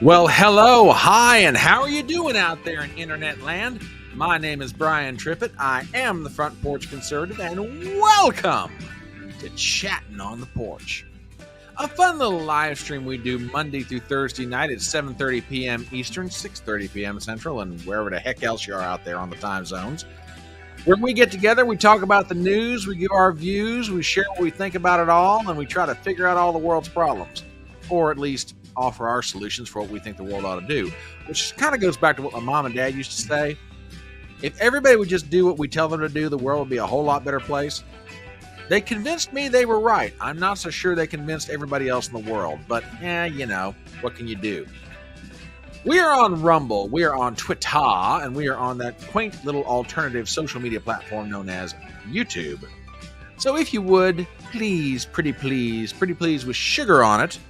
Well, hello, hi, and how are you doing out there in internet land? My name is Brian Trippett. I am the Front Porch Conservative, and welcome to Chattin on the Porch, a fun little live stream we do Monday through Thursday night at 7:30 p.m. Eastern, 6:30 p.m. Central, and wherever the heck else you are out there on the time zones. When we get together, we talk about the news, we give our views, we share what we think about it all, and we try to figure out all the world's problems, or at least offer our solutions for what we think the world ought to do, which kind of goes back to what my mom and dad used to say. If everybody would just do what we tell them to do, the world would be a whole lot better place. They convinced me they were right. I'm not so sure they convinced everybody else in the world, but what can you do? We are on Rumble, we are on Twitter, and we are on that quaint little alternative social media platform known as YouTube. So if you would, please, pretty please with sugar on it,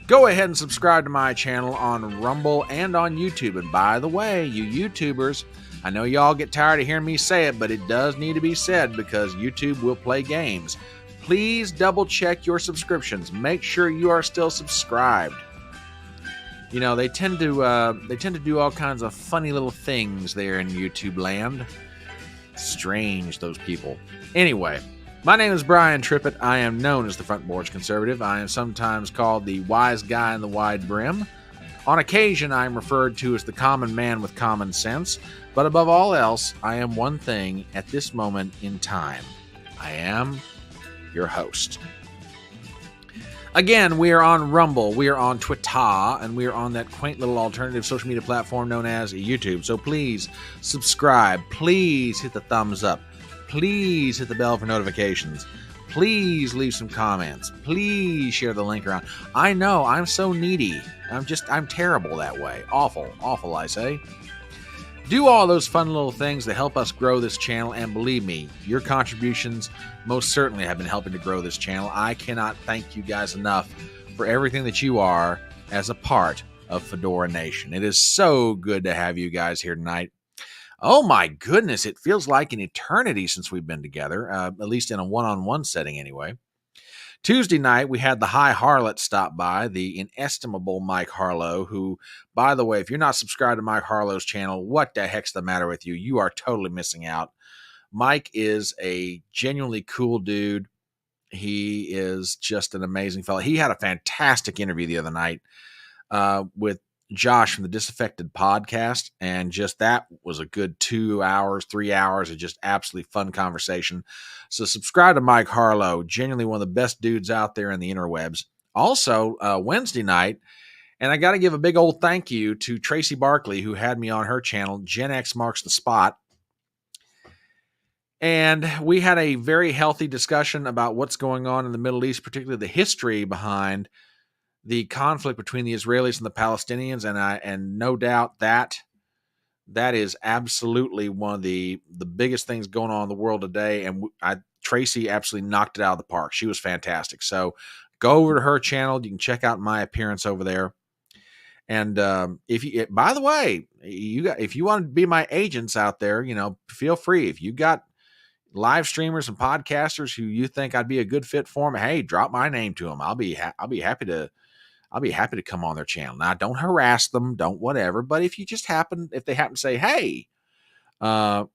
go ahead and subscribe to my channel on Rumble and on YouTube. And by the way, you YouTubers, I know y'all get tired of hearing me say it, but it does need to be said because YouTube will play games. Please double check your subscriptions. Make sure you are still subscribed. You know, they tend to do all kinds of funny little things there in YouTube land. Strange, those people. Anyway, my name is Brian Trippett. I am known as the Front Porch Conservative. I am sometimes called the wise guy in the wide brim. On occasion, I am referred to as the common man with common sense. But above all else, I am one thing at this moment in time. I am your host. Again, we are on Rumble, we are on Twitter, and we are on that quaint little alternative social media platform known as YouTube. So please subscribe. Please hit the thumbs up. Please hit the bell for notifications. Please leave some comments. Please share the link around. I know, I'm so needy. I'm terrible that way. Awful, I say. Do all those fun little things that help us grow this channel, and believe me, your contributions most certainly have been helping to grow this channel. I cannot thank you guys enough for everything that you are as a part of Fedora Nation. It is so good to have you guys here tonight. Oh my goodness, it feels like an eternity since we've been together, at least in a one-on-one setting anyway. Tuesday night, we had the High Harlot stop by, the inestimable Mike Harlow, who, by the way, if you're not subscribed to Mike Harlow's channel, what the heck's the matter with you? You are totally missing out. Mike is a genuinely cool dude. He is just an amazing fellow. He had a fantastic interview the other night with Josh from the Disaffected podcast, and just that was a good 2 hours, 3 hours of just absolutely fun conversation. So subscribe to Mike Harlow, genuinely one of the best dudes out there in the interwebs. Also, Wednesday night, and I got to give a big old thank you to Tracy Barkley, who had me on her channel, Gen X Marks the Spot. And we had a very healthy discussion about what's going on in the Middle East, particularly the history behind the conflict between the Israelis and the Palestinians, and no doubt that is absolutely one of the biggest things going on in the world today. And Tracy absolutely knocked it out of the park. She was fantastic. So go over to her channel. You can check out my appearance over there. And by the way, if you want to be my agents out there, feel free. If you got live streamers and podcasters who you think I'd be a good fit for them, hey, drop my name to them. I'll be happy to come on their channel. Now, don't harass them, don't whatever. But if they happen to say, hey, who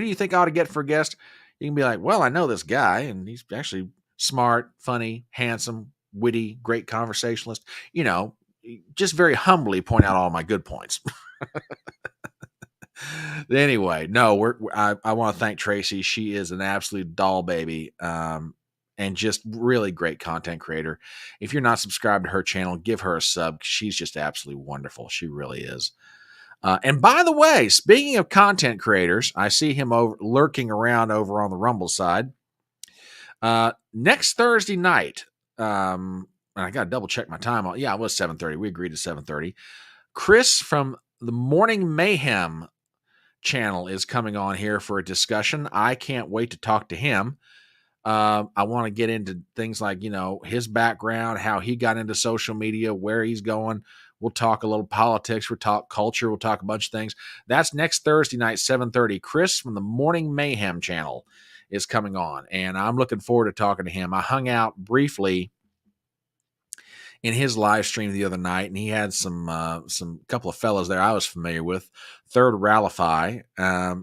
do you think I ought to get for a guest? You can be like, well, I know this guy, and he's actually smart, funny, handsome, witty, great conversationalist. Just very humbly point out all my good points. Anyway, no, I want to thank Tracy. She is an absolute doll baby. And just really great content creator. If you're not subscribed to her channel, give her a sub. She's just absolutely wonderful. She really is. And by the way, speaking of content creators, I see him lurking around over on the Rumble side. Next Thursday night, and I got to double check my time. Yeah, it was 7:30. We agreed to 7:30. Chris from the Morning Mayhem channel is coming on here for a discussion. I can't wait to talk to him. I want to get into things like, his background, how he got into social media, where he's going. We'll talk a little politics. We'll talk culture. We'll talk a bunch of things. That's next Thursday night, 7:30. Chris from the Morning Mayhem channel is coming on, and I'm looking forward to talking to him. I hung out briefly in his live stream the other night, and he had some couple of fellows there I was familiar with. Third Rallify,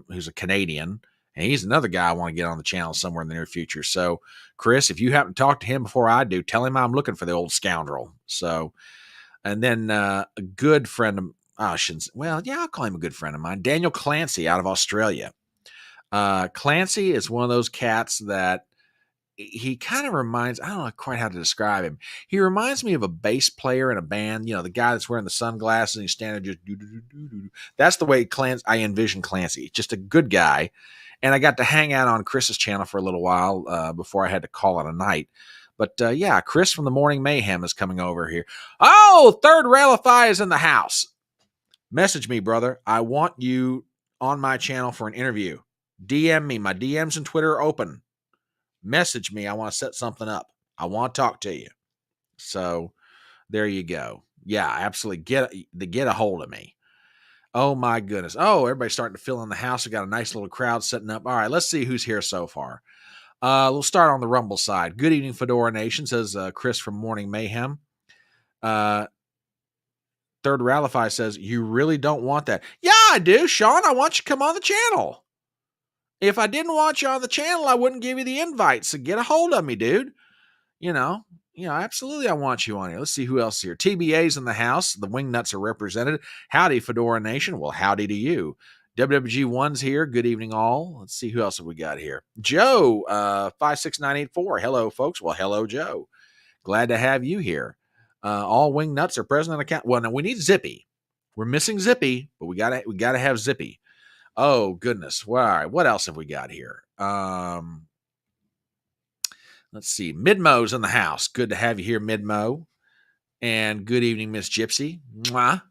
who's a Canadian, and he's another guy I want to get on the channel somewhere in the near future. So, Chris, if you happen to talk to him before I do, tell him I'm looking for the old scoundrel. So, and then a good friend of I'll call him a good friend of mine, Daniel Clancy out of Australia. Clancy is one of those cats that he kind of reminds, I don't know quite how to describe him. He reminds me of a bass player in a band, the guy that's wearing the sunglasses and he's standing just do. That's the way I envision Clancy. Just a good guy. And I got to hang out on Chris's channel for a little while before I had to call it a night. But Chris from the Morning Mayhem is coming over here. Oh, Third Rallify is in the house. Message me, brother. I want you on my channel for an interview. DM me. My DMs and Twitter are open. Message me. I want to set something up. I want to talk to you. So there you go. Yeah, absolutely. Get a hold of me. Oh my goodness. Oh, everybody's starting to fill in the house. We got a nice little crowd setting up. All right, let's see who's here so far. We'll start on the Rumble side. Good evening, Fedora Nation, says Chris from Morning Mayhem. Third Rallify says, you really don't want that. Yeah, I do, Sean. I want you to come on the channel. If I didn't want you on the channel, I wouldn't give you the invite. So get a hold of me, dude. Absolutely, I want you on here. Let's see who else is here. TBA's in the house. The Wingnuts are represented. Howdy, Fedora Nation. Well, howdy to you. WWG1's here. Good evening, all. Let's see who else have we got here. Joe, 56984. Hello, folks. Well, hello, Joe. Glad to have you here. All Wingnuts are present on account. Well, now we need Zippy. We're missing Zippy, but we gotta have Zippy. Oh, goodness. Well, all right. What else have we got here? Let's see. Midmo's in the house. Good to have you here, Midmo. And good evening, Miss Gypsy. Mwah.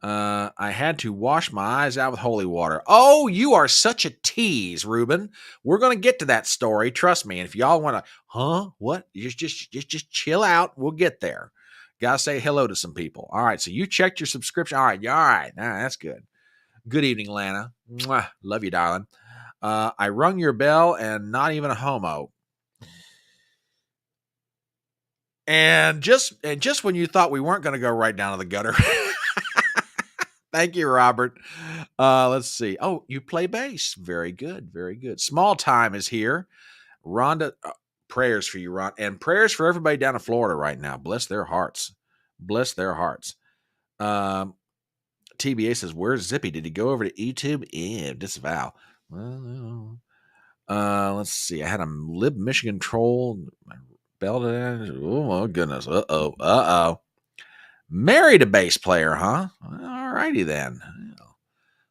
I had to wash my eyes out with holy water. Oh, you are such a tease, Ruben. We're going to get to that story. Trust me. And if y'all want to, what? Just chill out. We'll get there. Gotta say hello to some people. All right. So you checked your subscription. All right. That's good. Good evening, Lana. Mwah. Love you, darling. I rung your bell and not even a homo. And just when you thought we weren't going to go right down to the gutter. Thank you, Robert. Let's see. Oh, you play bass. Very good. Very good. Small Time is here. Rhonda, prayers for you, Ron. And prayers for everybody down in Florida right now. Bless their hearts. Bless their hearts. TBA says, where's Zippy? Did he go over to YouTube? Yeah, disavow. Well, let's see. I had a Lib Michigan troll. Belted in. Oh, my goodness. Uh-oh. Married a bass player, huh? All righty then.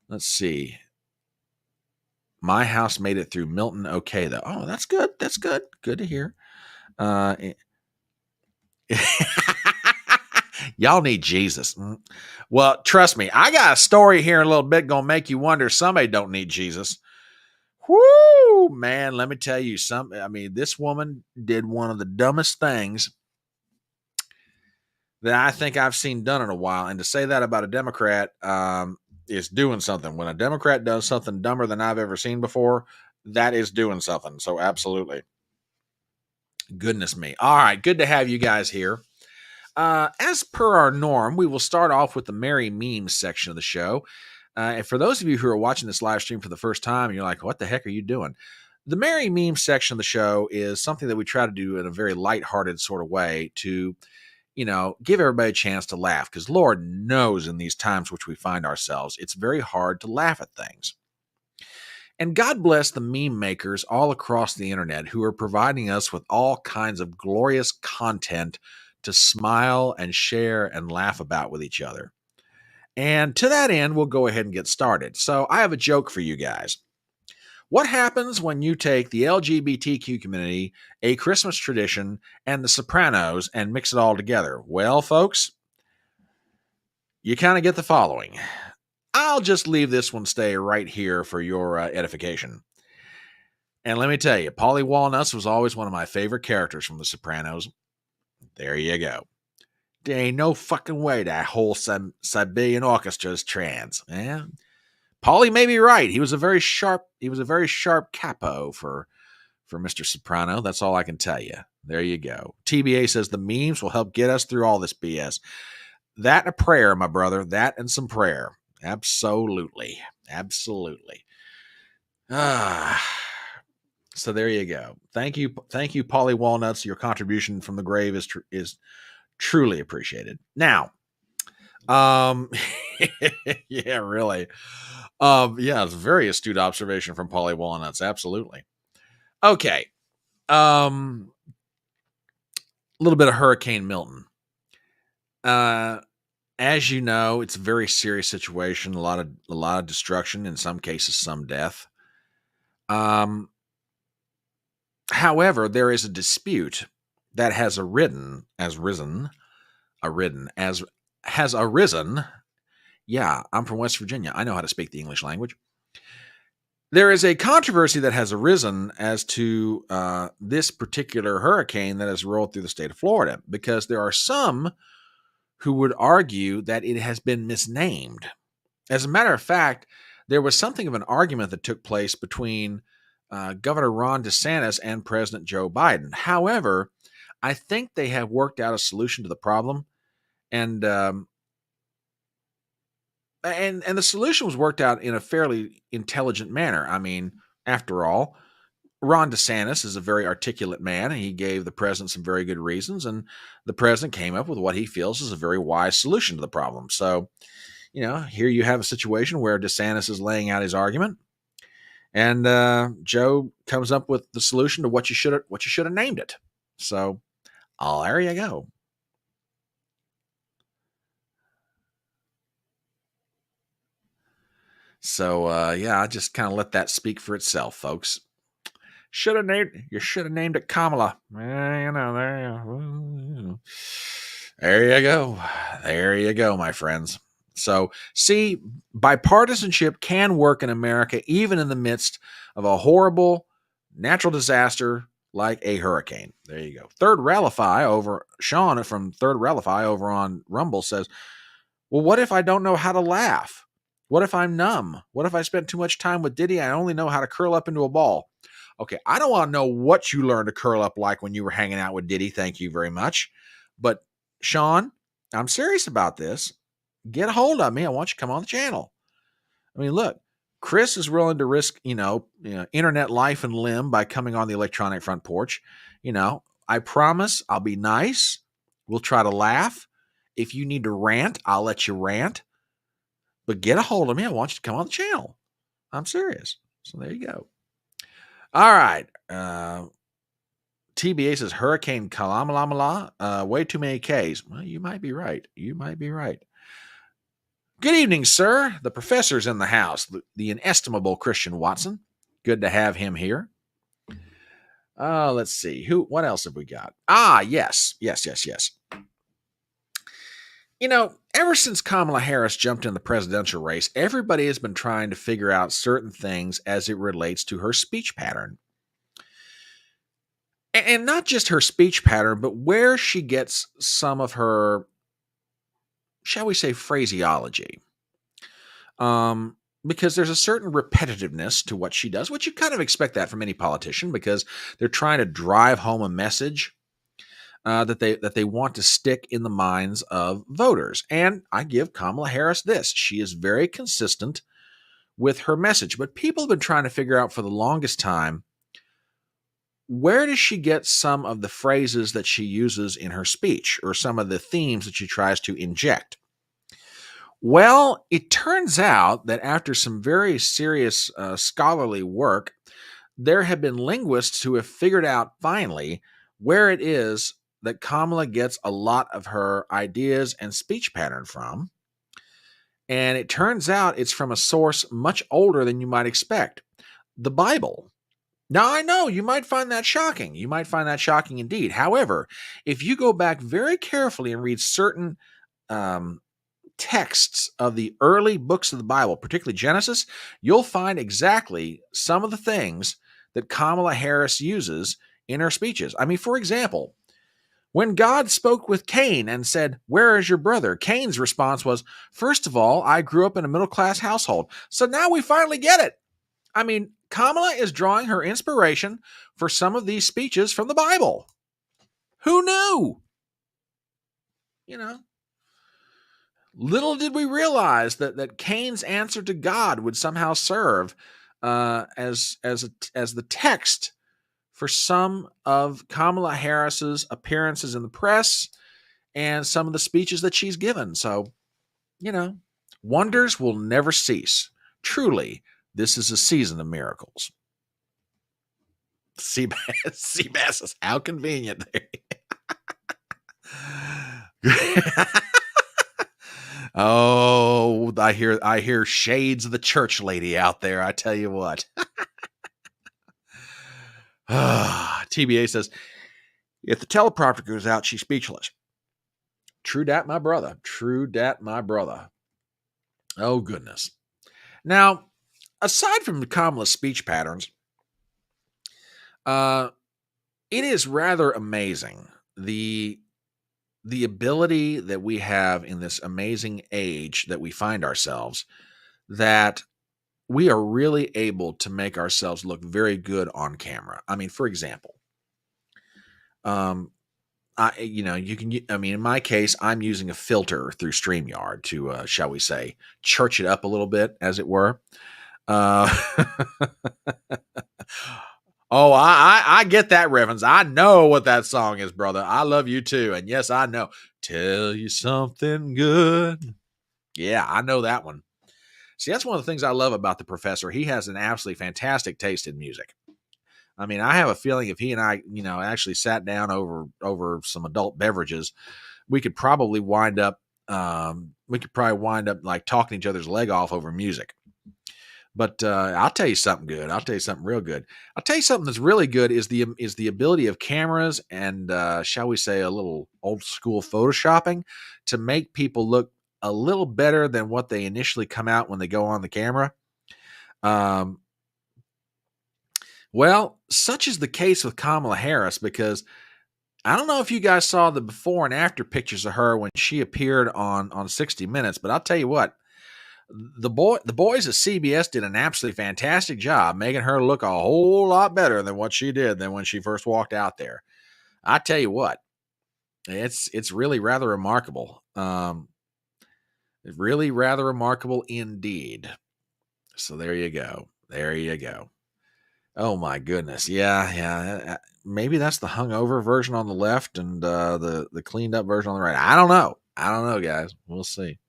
Let's see. My house made it through Milton okay, though. Oh, that's good. That's good. Good to hear. Y'all need Jesus. Well, trust me, I got a story here in a little bit going to make you wonder somebody don't need Jesus. Whoo, man, let me tell you something. I mean, this woman did one of the dumbest things that I think I've seen done in a while. And to say that about a Democrat is doing something. When a Democrat does something dumber than I've ever seen before, that is doing something. So absolutely. Goodness me. All right. Good to have you guys here. As per our norm, we will start off with the Merry Memes section of the show. And for those of you who are watching this live stream for the first time, you're like, what the heck are you doing? The Merry Memes section of the show is something that we try to do in a very lighthearted sort of way to, give everybody a chance to laugh. Because Lord knows in these times which we find ourselves, it's very hard to laugh at things. And God bless the meme makers all across the internet who are providing us with all kinds of glorious content to smile and share and laugh about with each other. And to that end, we'll go ahead and get started. So I have a joke for you guys. What happens when you take the LGBTQ community, a Christmas tradition, and The Sopranos and mix it all together? Well, folks, you kind of get the following. I'll just leave this one stay right here for your edification. And let me tell you, Paulie Walnuts was always one of my favorite characters from The Sopranos. There you go. There ain't no fucking way that whole Siberian orchestra is trans. Yeah. Paulie may be right. He was a very sharp capo for Mr. Soprano. That's all I can tell you. There you go. TBA says the memes will help get us through all this BS. That and a prayer, my brother. That and some prayer. Absolutely. Absolutely. Ah. So there you go. Thank you, Polly Walnuts. Your contribution from the grave is truly appreciated. Now, yeah, really. Yeah, it's a very astute observation from Polly Walnuts. Absolutely. Okay. A little bit of Hurricane Milton. As you know, it's a very serious situation. A lot of destruction. In some cases, some death. However, there is a dispute that has arisen. Yeah, I'm from West Virginia. I know how to speak the English language. There is a controversy that has arisen as to this particular hurricane that has rolled through the state of Florida, because there are some who would argue that it has been misnamed. As a matter of fact, there was something of an argument that took place between Governor Ron DeSantis and President Joe Biden. However, I think they have worked out a solution to the problem, and the solution was worked out in a fairly intelligent manner. I mean, after all, Ron DeSantis is a very articulate man, and he gave the president some very good reasons, and the president came up with what he feels is a very wise solution to the problem. So, here you have a situation where DeSantis is laying out his argument, and Joe comes up with the solution to what you should have named it. So, there you go. So, I just kind of let that speak for itself, folks. You should have named it Kamala. There you go. There you go, my friends. So, see, bipartisanship can work in America, even in the midst of a horrible natural disaster like a hurricane. There you go. Sean from Third Relify over on Rumble says, well, what if I don't know how to laugh? What if I'm numb? What if I spent too much time with Diddy? I only know how to curl up into a ball. Okay, I don't want to know what you learned to curl up like when you were hanging out with Diddy. Thank you very much. But, Sean, I'm serious about this. Get a hold of me. I want you to come on the channel. I mean, look, Chris is willing to risk, internet life and limb by coming on the electronic front porch. I promise I'll be nice. We'll try to laugh. If you need to rant, I'll let you rant. But get a hold of me. I want you to come on the channel. I'm serious. So there you go. All right. TBA says Hurricane Kamala. Way too many Ks. Well, you might be right. Good evening, sir. The professor's in the house. The inestimable Christian Watson. Good to have him here. Let's see. What else have we got? Yes. Ever since Kamala Harris jumped in the presidential race, everybody has been trying to figure out certain things as it relates to her speech pattern. And not just her speech pattern, but where she gets some of her, shall we say, phraseology. Because there's a certain repetitiveness to what she does, which you kind of expect that from any politician, because they're trying to drive home a message that they want to stick in the minds of voters. And I give Kamala Harris this. She is very consistent with her message. But people have been trying to figure out for the longest time, where does she get some of the phrases that she uses in her speech, or some of the themes that she tries to inject? Well, it turns out that after some very serious scholarly work, there have been linguists who have figured out finally where it is that Kamala gets a lot of her ideas and speech pattern from. And it turns out it's from a source much older than you might expect, the Bible. Now, I know you might find that shocking. You might find that shocking indeed. However, if you go back very carefully and read certain texts of the early books of the Bible, particularly Genesis, you'll find exactly some of the things that Kamala Harris uses in her speeches. I mean, for example, when God spoke with Cain and said, "Where is your brother?" Cain's response was, "First of all, I grew up in a middle-class household." So now we finally get it. I mean, Kamala is drawing her inspiration for some of these speeches from the Bible. Who knew? You know, little did we realize that Cain's answer to God would somehow serve as the text for some of Kamala Harris's appearances in the press and some of the speeches that she's given. So, you know, wonders will never cease. Truly, this is a season of miracles. Seabass says, how convenient. Oh, I hear shades of the church lady out there. I tell you what. TBA says, if the teleprompter goes out, she's speechless. True dat, my brother. True dat, my brother. Oh, goodness. Now, aside from Kamala's speech patterns, it is rather amazing the ability that we have in this amazing age that we find ourselves, that we are really able to make ourselves look very good on camera. I mean, for example, in my case, I'm using a filter through StreamYard to, shall we say, church it up a little bit, as it were. Oh, I get that reference. I know what that song is, brother. I love you too. And yes, I know. Tell you something good. Yeah, I know that one. See, that's one of the things I love about the professor. He has an absolutely fantastic taste in music. I mean, I have a feeling if he and I, actually sat down over some adult beverages, we could probably wind up like talking each other's leg off over music. But I'll tell you something good. I'll tell you something real good. I'll tell you something that's really good is the ability of cameras and shall we say a little old school photoshopping to make people look a little better than what they initially come out when they go on the camera. Well, such is the case with Kamala Harris, because I don't know if you guys saw the before and after pictures of her when she appeared on 60 Minutes, but I'll tell you what. The boys at CBS did an absolutely fantastic job making her look a whole lot better than what she did than when she first walked out there. I tell you what, it's really rather remarkable. Really rather remarkable indeed. So there you go. There you go. Oh my goodness. Yeah. Maybe that's the hungover version on the left and the cleaned up version on the right. I don't know, guys. We'll see.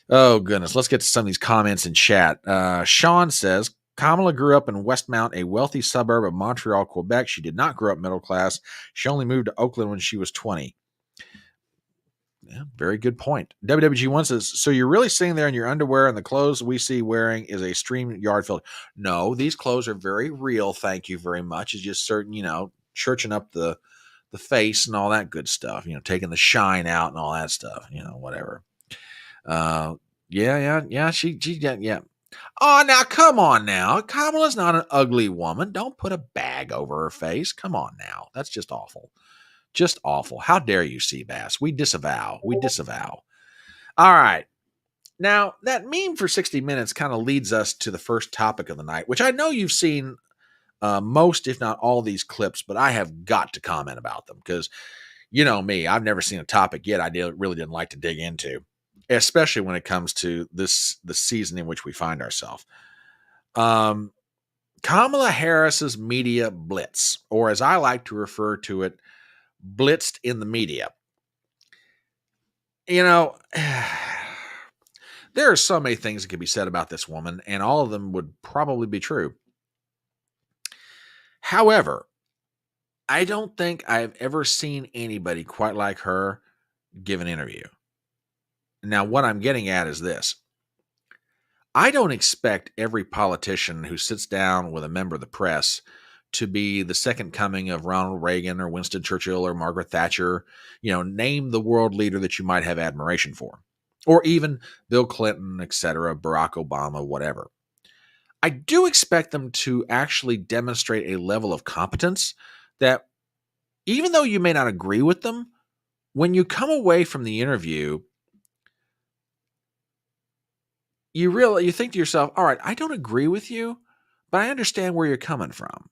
Oh, goodness. Let's get to some of these comments in chat. Sean says, Kamala grew up in Westmount, a wealthy suburb of Montreal, Quebec. She did not grow up middle class. She only moved to Oakland when she was 20. Yeah, very good point. WWG1 says, so you're really sitting there in your underwear and the clothes we see wearing is a StreamYard filter. No, these clothes are very real. Thank you very much. It's just certain, churching up the face and all that good stuff, taking the shine out and all that stuff, whatever. Yeah. Yeah. Oh, now come on now. Kamala's not an ugly woman. Don't put a bag over her face. Come on now. That's just awful. Just awful. How dare you, Seabass? We disavow. All right. Now, that meme for 60 Minutes kind of leads us to the first topic of the night, which I know you've seen most, if not all, these clips, but I have got to comment about them because, you know me, I've never seen a topic yet I really didn't like to dig into, especially when it comes to the season in which we find ourselves. Kamala Harris's media blitz, or as I like to refer to it, blitzed in the media. There are so many things that could be said about this woman, and all of them would probably be true. However, I don't think I've ever seen anybody quite like her give an interview. Now, what I'm getting at is this. I don't expect every politician who sits down with a member of the press to be the second coming of Ronald Reagan or Winston Churchill or Margaret Thatcher. Name the world leader that you might have admiration for, or even Bill Clinton, etc., Barack Obama, whatever. I do expect them to actually demonstrate a level of competence that, even though you may not agree with them, when you come away from the interview, you think to yourself, all right, I don't agree with you, but I understand where you're coming from.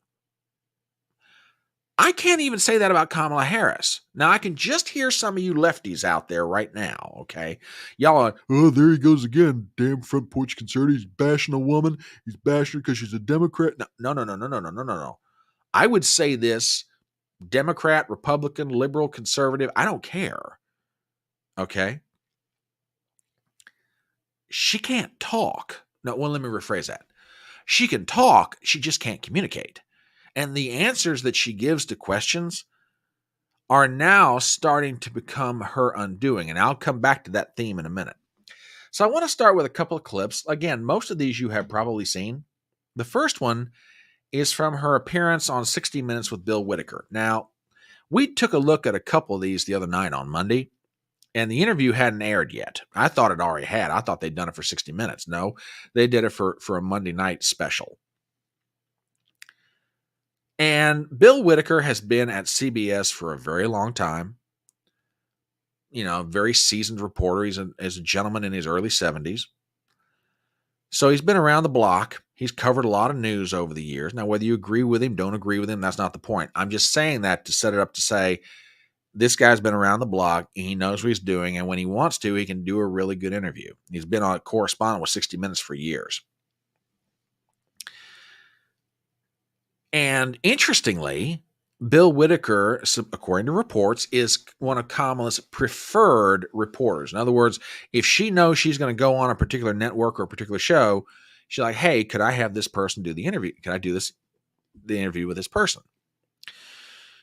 I can't even say that about Kamala Harris. Now, I can just hear some of you lefties out there right now, okay? Y'all are, oh, there he goes again, damn front porch conservative. He's bashing a woman. He's bashing her because she's a Democrat. No. I would say this, Democrat, Republican, liberal, conservative, I don't care, okay? She can't talk. No, well, let me rephrase that. She can talk, she just can't communicate. And the answers that she gives to questions are now starting to become her undoing. And I'll come back to that theme in a minute. So I want to start with a couple of clips. Again, most of these you have probably seen. The first one is from her appearance on 60 Minutes with Bill Whitaker. Now, we took a look at a couple of these the other night on Monday, and the interview hadn't aired yet. I thought it already had. I thought they'd done it for 60 Minutes. No, they did it for a Monday night special. And Bill Whitaker has been at CBS for a very long time. You know, very seasoned reporter. He's a gentleman in his early 70s. So he's been around the block. He's covered a lot of news over the years. Now, whether you agree with him, don't agree with him, that's not the point. I'm just saying that to set it up to say, this guy's been around the block. He knows what he's doing. And when he wants to, he can do a really good interview. He's been on a correspondent with 60 Minutes for years. And interestingly, Bill Whitaker, according to reports, is one of Kamala's preferred reporters. In other words, if she knows she's going to go on a particular network or a particular show, she's like, hey, could I have this person do the interview? Can I do the interview with this person?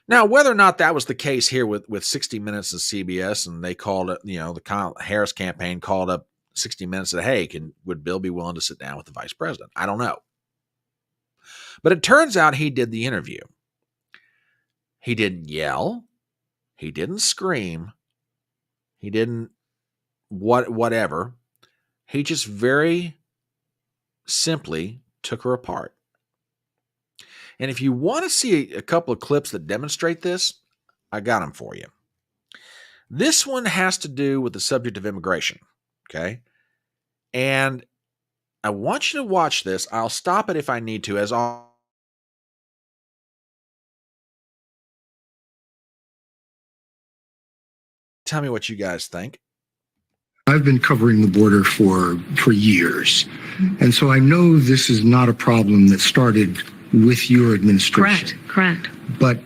Now, whether or not that was the case here with 60 Minutes and CBS, and they called it, the Kamala Harris campaign called up 60 Minutes and said, hey, would Bill be willing to sit down with the vice president? I don't know. But it turns out he did the interview. He didn't yell. He didn't scream. He didn't whatever. He just very simply took her apart. And if you want to see a couple of clips that demonstrate this, I got them for you. This one has to do with the subject of immigration, okay? And I want you to watch this. I'll stop it if I need to, as all. Tell me what you guys think. I've been covering the border for years, and so I know this is not a problem that started with your administration. Correct. But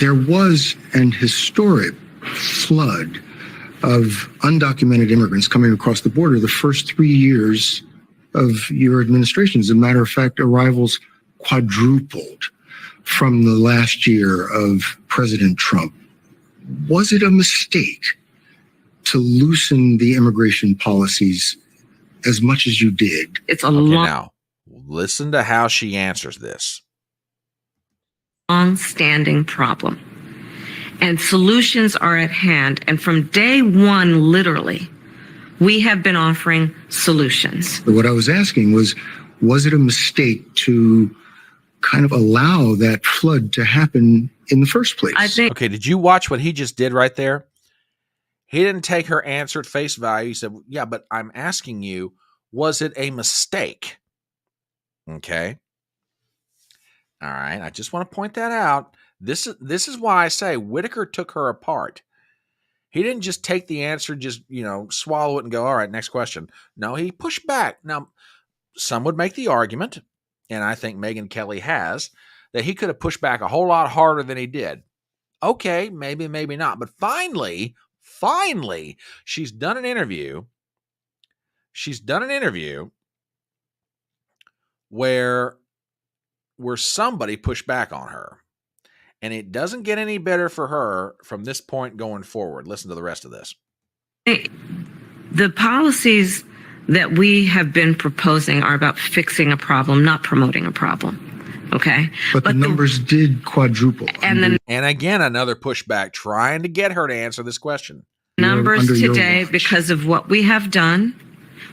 there was an historic flood of undocumented immigrants coming across the border the first 3 years of your administration. As a matter of fact, arrivals quadrupled from the last year of President Trump. Was it a mistake to loosen the immigration policies as much as you did? It's a now, listen to how she answers this. long-standing problem. And solutions are at hand. And from day one, literally, we have been offering solutions. But what I was asking was it a mistake to kind of allow that flood to happen in the first place? I think. Okay, did you watch what he just did right there? He didn't take her answer at face value. He said, yeah, but I'm asking you, was it a mistake? Okay. All right. I just want to point that out. This is why I say Whitaker took her apart. He didn't just take the answer, just, swallow it and go, all right, next question. No, he pushed back. Now, some would make the argument, and I think Megyn Kelly has, that he could have pushed back a whole lot harder than he did. Okay, maybe, maybe not. But finally, she's done an interview. Where somebody pushed back on her. And it doesn't get any better for her from this point going forward. Listen to the rest of this. The policies that we have been proposing are about fixing a problem, not promoting a problem. Okay. But the numbers did quadruple. And again, another pushback trying to get her to answer this question. Numbers today, because of what we have done,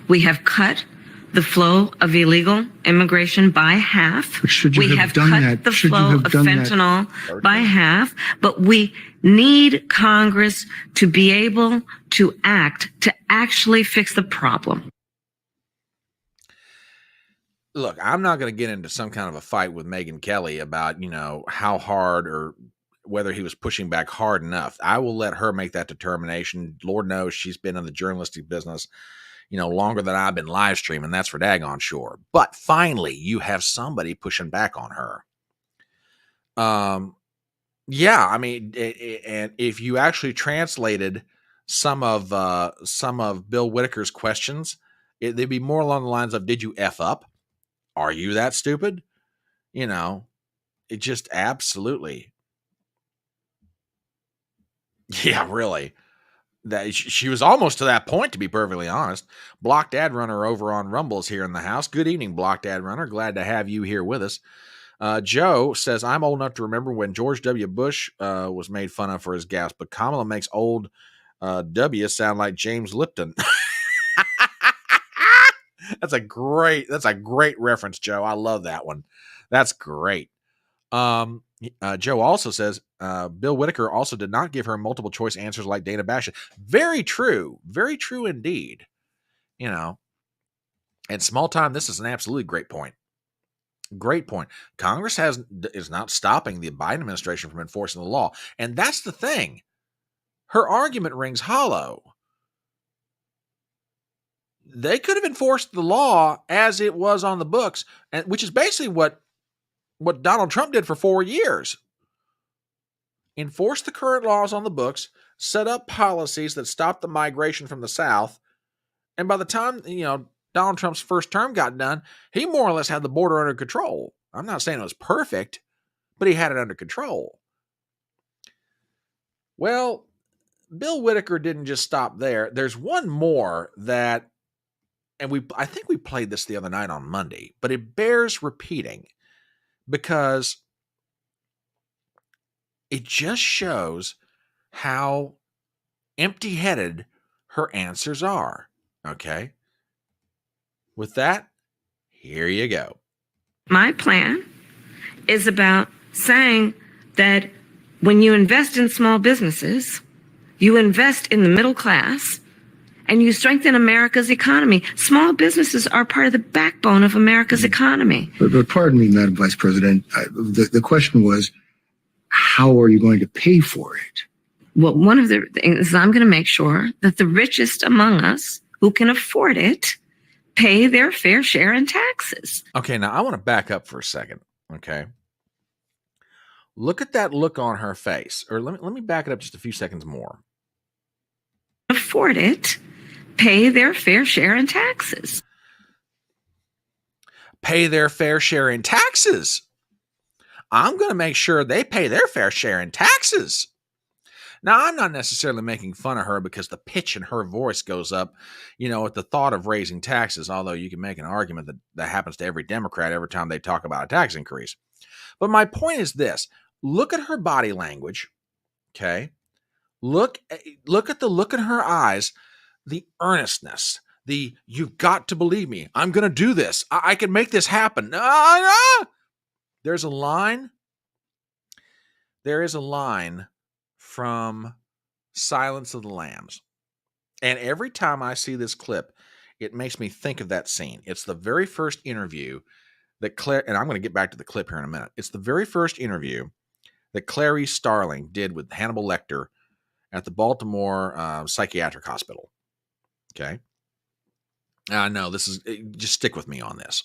we have cut the flow of illegal immigration by half. We have cut the flow of fentanyl by half, but we need Congress to be able to act to actually fix the problem. Look, I'm not going to get into some kind of a fight with Megyn Kelly about, how hard or whether he was pushing back hard enough. I will let her make that determination. Lord knows she's been in the journalistic business, longer than I've been live streaming. That's for daggone sure. But finally, you have somebody pushing back on her. Yeah, I mean, and if you actually translated some of Bill Whitaker's questions, they'd be more along the lines of, "Did you F up? Are you that stupid?" It just absolutely. Yeah, really. That she was almost to that point, to be perfectly honest. Blocked Ad Runner over on Rumble is here in the house. Good evening, Blocked Ad Runner. Glad to have you here with us. Joe says, I'm old enough to remember when George W. Bush was made fun of for his gas, but Kamala makes old W sound like James Lipton. That's a great reference, Joe. I love that one. That's great. Joe also says, Bill Whitaker also did not give her multiple choice answers like Dana Bash. Very true. Very true indeed. And small time, this is an absolutely great point. Great point. Congress is not stopping the Biden administration from enforcing the law. And that's the thing. Her argument rings hollow. They could have enforced the law as it was on the books, which is basically what Donald Trump did for 4 years. Enforce the current laws on the books, set up policies that stop the migration from the South. And by the time, Donald Trump's first term got done, he more or less had the border under control. I'm not saying it was perfect, but he had it under control. Well, Bill Whitaker didn't just stop there. There's one more that, and I think we played this the other night on Monday, but it bears repeating because it just shows how empty-headed her answers are. Okay? With that, here you go. My plan is about saying that when you invest in small businesses, you invest in the middle class, and you strengthen America's economy. Small businesses are part of the backbone of America's economy. But pardon me, Madam Vice President, the question was, how are you going to pay for it? Well, one of the things is I'm going to make sure that the richest among us who can afford it pay their fair share in taxes. Okay, now I want to back up for a second, okay? Look at that look on her face. Or let me back it up just a few seconds more. Afford it, pay their fair share in taxes. Pay their fair share in taxes. I'm going to make sure they pay their fair share in taxes. Now, I'm not necessarily making fun of her because the pitch in her voice goes up, at the thought of raising taxes, although you can make an argument that happens to every Democrat every time they talk about a tax increase. But my point is this. Look at her body language, okay? Look at the look in her eyes, the earnestness, you've got to believe me. I'm going to do this. I can make this happen. There's a line. There is a line from Silence of the Lambs. And every time I see this clip, it makes me think of that scene. It's the very first interview that Claire, and I'm going to get back to the clip here in a minute. It's the very first interview that Clarice Starling did with Hannibal Lecter at the Baltimore Psychiatric Hospital. Okay. I know just stick with me on this.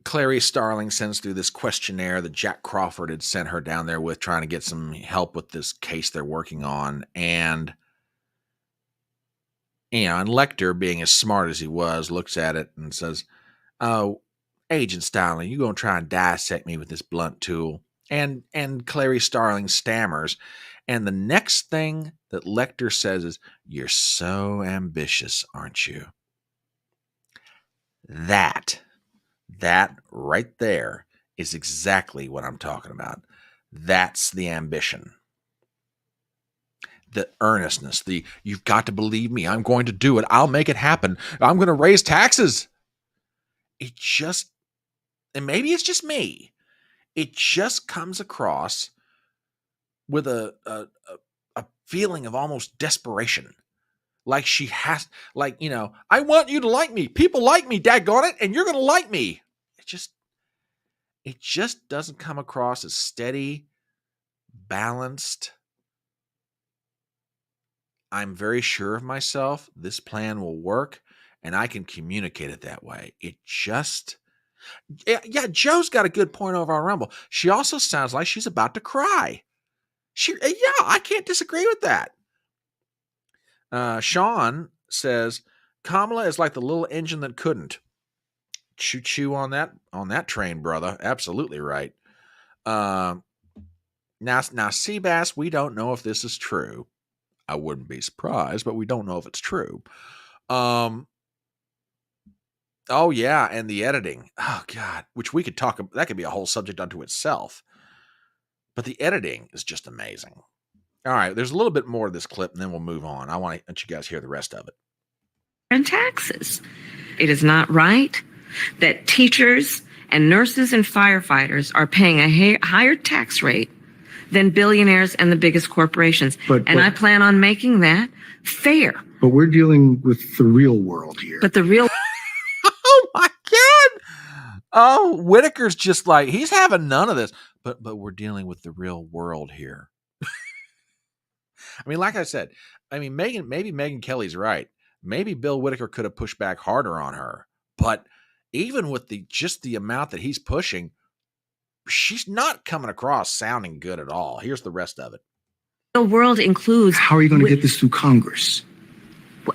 Clarice Starling sends through this questionnaire that Jack Crawford had sent her down there with, trying to get some help with this case they're working on. And, and Lecter, being as smart as he was, looks at it and says, "Oh, Agent Starling, you going to try and dissect me with this blunt tool?" And Clarice Starling stammers. And the next thing that Lecter says is, "You're so ambitious, aren't you?" That right there is exactly what I'm talking about. That's the ambition. The earnestness, you've got to believe me. I'm going to do it. I'll make it happen. I'm going to raise taxes. And maybe it's just me. It just comes across with a feeling of almost desperation. Like she has, I want you to like me. People like me, daggone it, and you're going to like me. it just doesn't come across as steady, balanced. I'm very sure of myself. This plan will work, and I can communicate it that way. It just, yeah, Joe's got a good point over on Rumble. She also sounds like she's about to cry. I can't disagree with that. Sean says Kamala is like the little engine that couldn't. Choo-choo on that train, brother. Absolutely right. Now, Seabass, we don't know if this is true. I wouldn't be surprised, but we don't know if it's true. Oh yeah, and the editing. Oh God, which we could talk about. That could be a whole subject unto itself. But the editing is just amazing. All right, there's a little bit more of this clip, and then we'll move on. I want to let you guys hear the rest of it. And taxes. It is not right that teachers and nurses and firefighters are paying a higher tax rate than billionaires and the biggest corporations. And I plan on making that fair. But we're dealing with the real world here. But the real... Oh, my God. Oh, Whitaker's just like, he's having none of this. But we're dealing with the real world here. I mean, like I said, maybe Megyn Kelly's right. Maybe Bill Whitaker could have pushed back harder on her. But even with the amount that he's pushing, she's not coming across sounding good at all. Here's the rest of it. The world includes... How are you going to get this through Congress?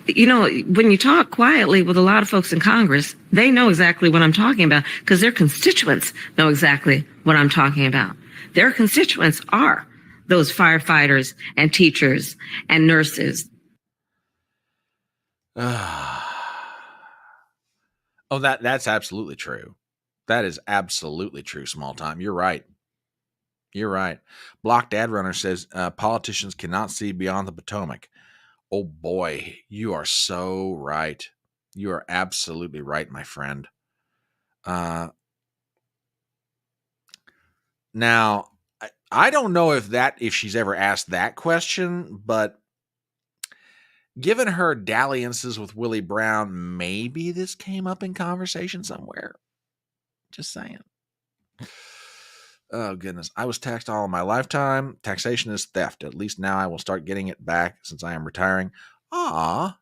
You know, when you talk quietly with a lot of folks in Congress, they know exactly what I'm talking about because their constituents know exactly what I'm talking about. Their constituents are those firefighters and teachers and nurses. Oh, that's absolutely true. That is absolutely true, small time. You're right. You're right. Block Dad Runner says politicians cannot see beyond the Potomac. Oh boy, you are so right. You are absolutely right, my friend. Now, I don't know if she's ever asked that question, but given her dalliances with Willie Brown, maybe this came up in conversation somewhere. Just saying. Oh, goodness. I was taxed all of my lifetime. Taxation is theft. At least now I will start getting it back since I am retiring. Ah,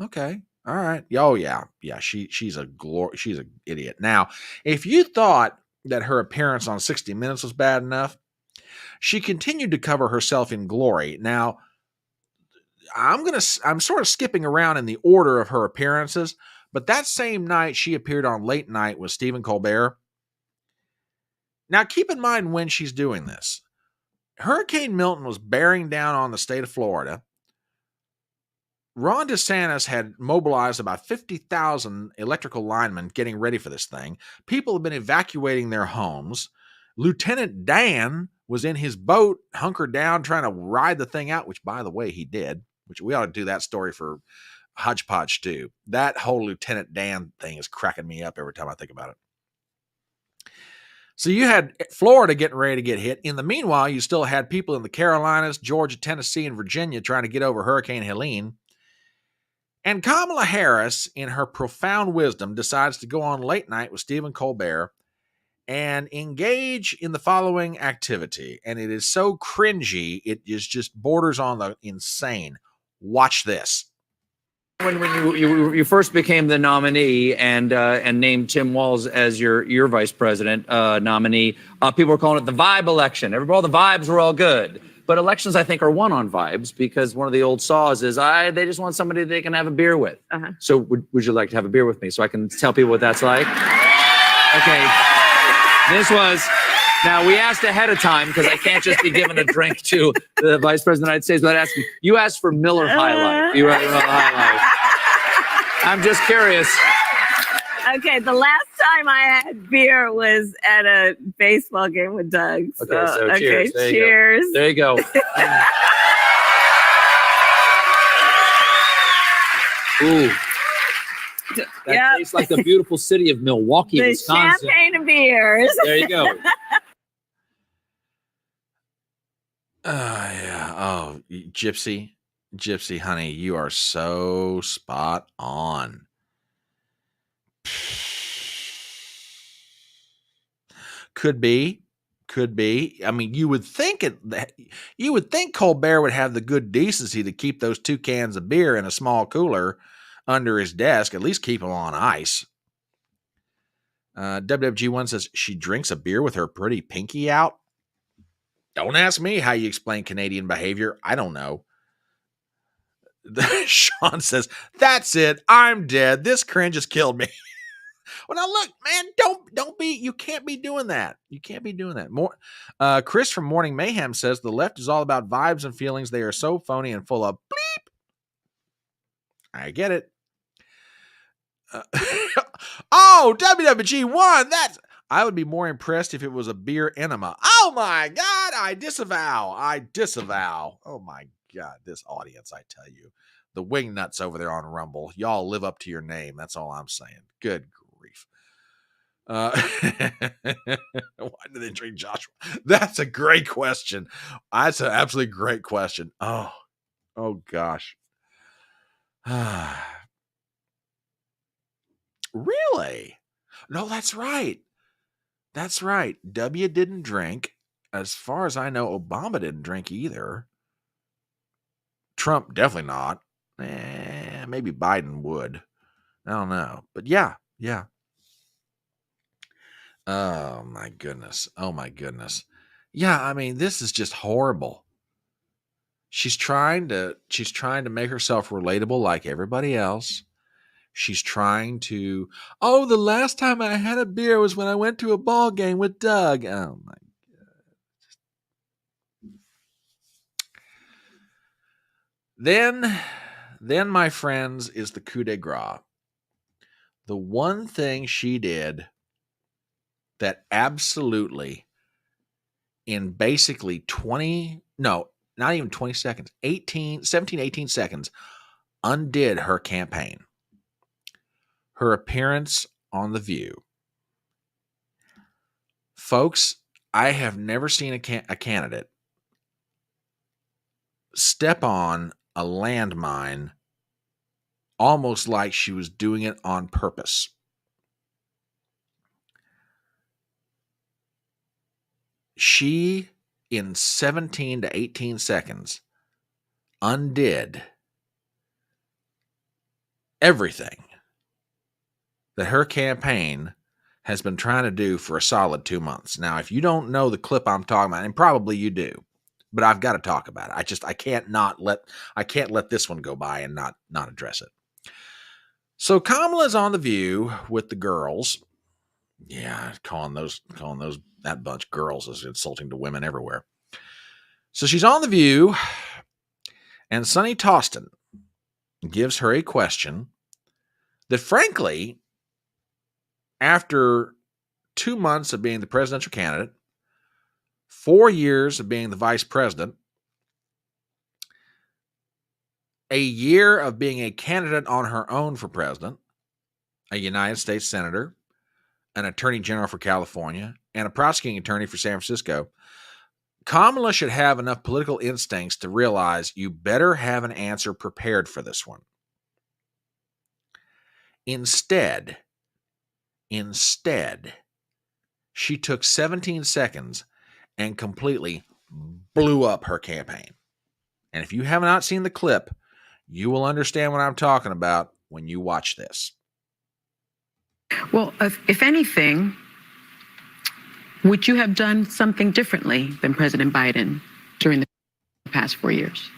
okay. All right. Oh, yeah. Yeah, she's an idiot. Now, if you thought that her appearance on 60 Minutes was bad enough, she continued to cover herself in glory. Now, I'm sort of skipping around in the order of her appearances, but that same night she appeared on Late Night with Stephen Colbert. Now, keep in mind when she's doing this. Hurricane Milton was bearing down on the state of Florida. Ron DeSantis had mobilized about 50,000 electrical linemen getting ready for this thing. People have been evacuating their homes. Lieutenant Dan was in his boat, hunkered down, trying to ride the thing out, which, by the way, he did, which we ought to do that story for Hodgepodge too. That whole Lieutenant Dan thing is cracking me up every time I think about it. So you had Florida getting ready to get hit. In the meanwhile, you still had people in the Carolinas, Georgia, Tennessee, and Virginia trying to get over Hurricane Helene. And Kamala Harris, in her profound wisdom, decides to go on Late Night with Stephen Colbert and engage in the following activity. And it is so cringy, it is just borders on the insane. Watch this. When you first became the nominee and named Tim Walz as your vice president nominee, people were calling it the vibe election. All the vibes were all good. But elections, I think, are won on vibes because one of the old saws is they just want somebody they can have a beer with. Uh-huh. So would you like to have a beer with me so I can tell people what that's like? Okay. Now, we asked ahead of time because I can't just be giving a drink to the Vice President of the United States without asking. You asked for Miller High Life. You asked for Miller High Life. I'm just curious. Okay, the last time I had beer was at a baseball game with Doug. So cheers. Cheers. There you go. Ooh. That tastes like the beautiful city of Milwaukee, the Wisconsin. Champagne of beers. There you go. Yeah. Oh, Gypsy, honey, you are so spot on. Could be. Could be. I mean, you would think Colbert would have the good decency to keep those 2 cans of beer in a small cooler under his desk, at least keep them on ice. WWG1 says she drinks a beer with her pretty pinky out. Don't ask me how you explain Canadian behavior. I don't know. Sean says, that's it. I'm dead. This cringe has killed me. Well, now look, man, you can't be doing that. You can't be doing that. More, Chris from Morning Mayhem says the left is all about vibes and feelings. They are so phony and full of bleep. I get it. Oh, WWG1, I would be more impressed if it was a beer enema. Oh my God, I disavow. Oh my God, this audience, I tell you. The wing nuts over there on Rumble. Y'all live up to your name. That's all I'm saying. Good grief. Why do they drink Joshua? That's a great question. That's an absolutely great question. Oh gosh. Really? No, that's right. That's right. W didn't drink. As far as I know, Obama didn't drink either. Trump definitely not. Maybe Biden would. I don't know. But yeah. Oh my goodness. Yeah, I mean, this is just horrible. She's trying to make herself relatable like everybody else. She's trying to, the last time I had a beer was when I went to a ball game with Doug. Oh my God. Then my friends, is the coup de grace. The one thing she did that absolutely, in basically 20, no, not even 20 seconds, 18 seconds, undid her campaign. Her appearance on The View. Folks, I have never seen a candidate step on a landmine almost like she was doing it on purpose. She, in 17 to 18 seconds, undid everything that her campaign has been trying to do for a solid 2 months. Now, if you don't know the clip I'm talking about, and probably you do, but I've got to talk about it. I can't let this one go by and not address it. So Kamala's on The View with the girls. Yeah, calling that bunch girls is insulting to women everywhere. So she's on The View, and Sonny Toston gives her a question that, frankly, after 2 months of being the presidential candidate, 4 years of being the vice president, a year of being a candidate on her own for president, a United States senator, an attorney general for California, and a prosecuting attorney for San Francisco, Kamala should have enough political instincts to realize you better have an answer prepared for this one. Instead, she took 17 seconds and completely blew up her campaign. And if you have not seen the clip, you will understand what I'm talking about when you watch this. Well, if anything, would you have done something differently than President Biden during the past 4 years?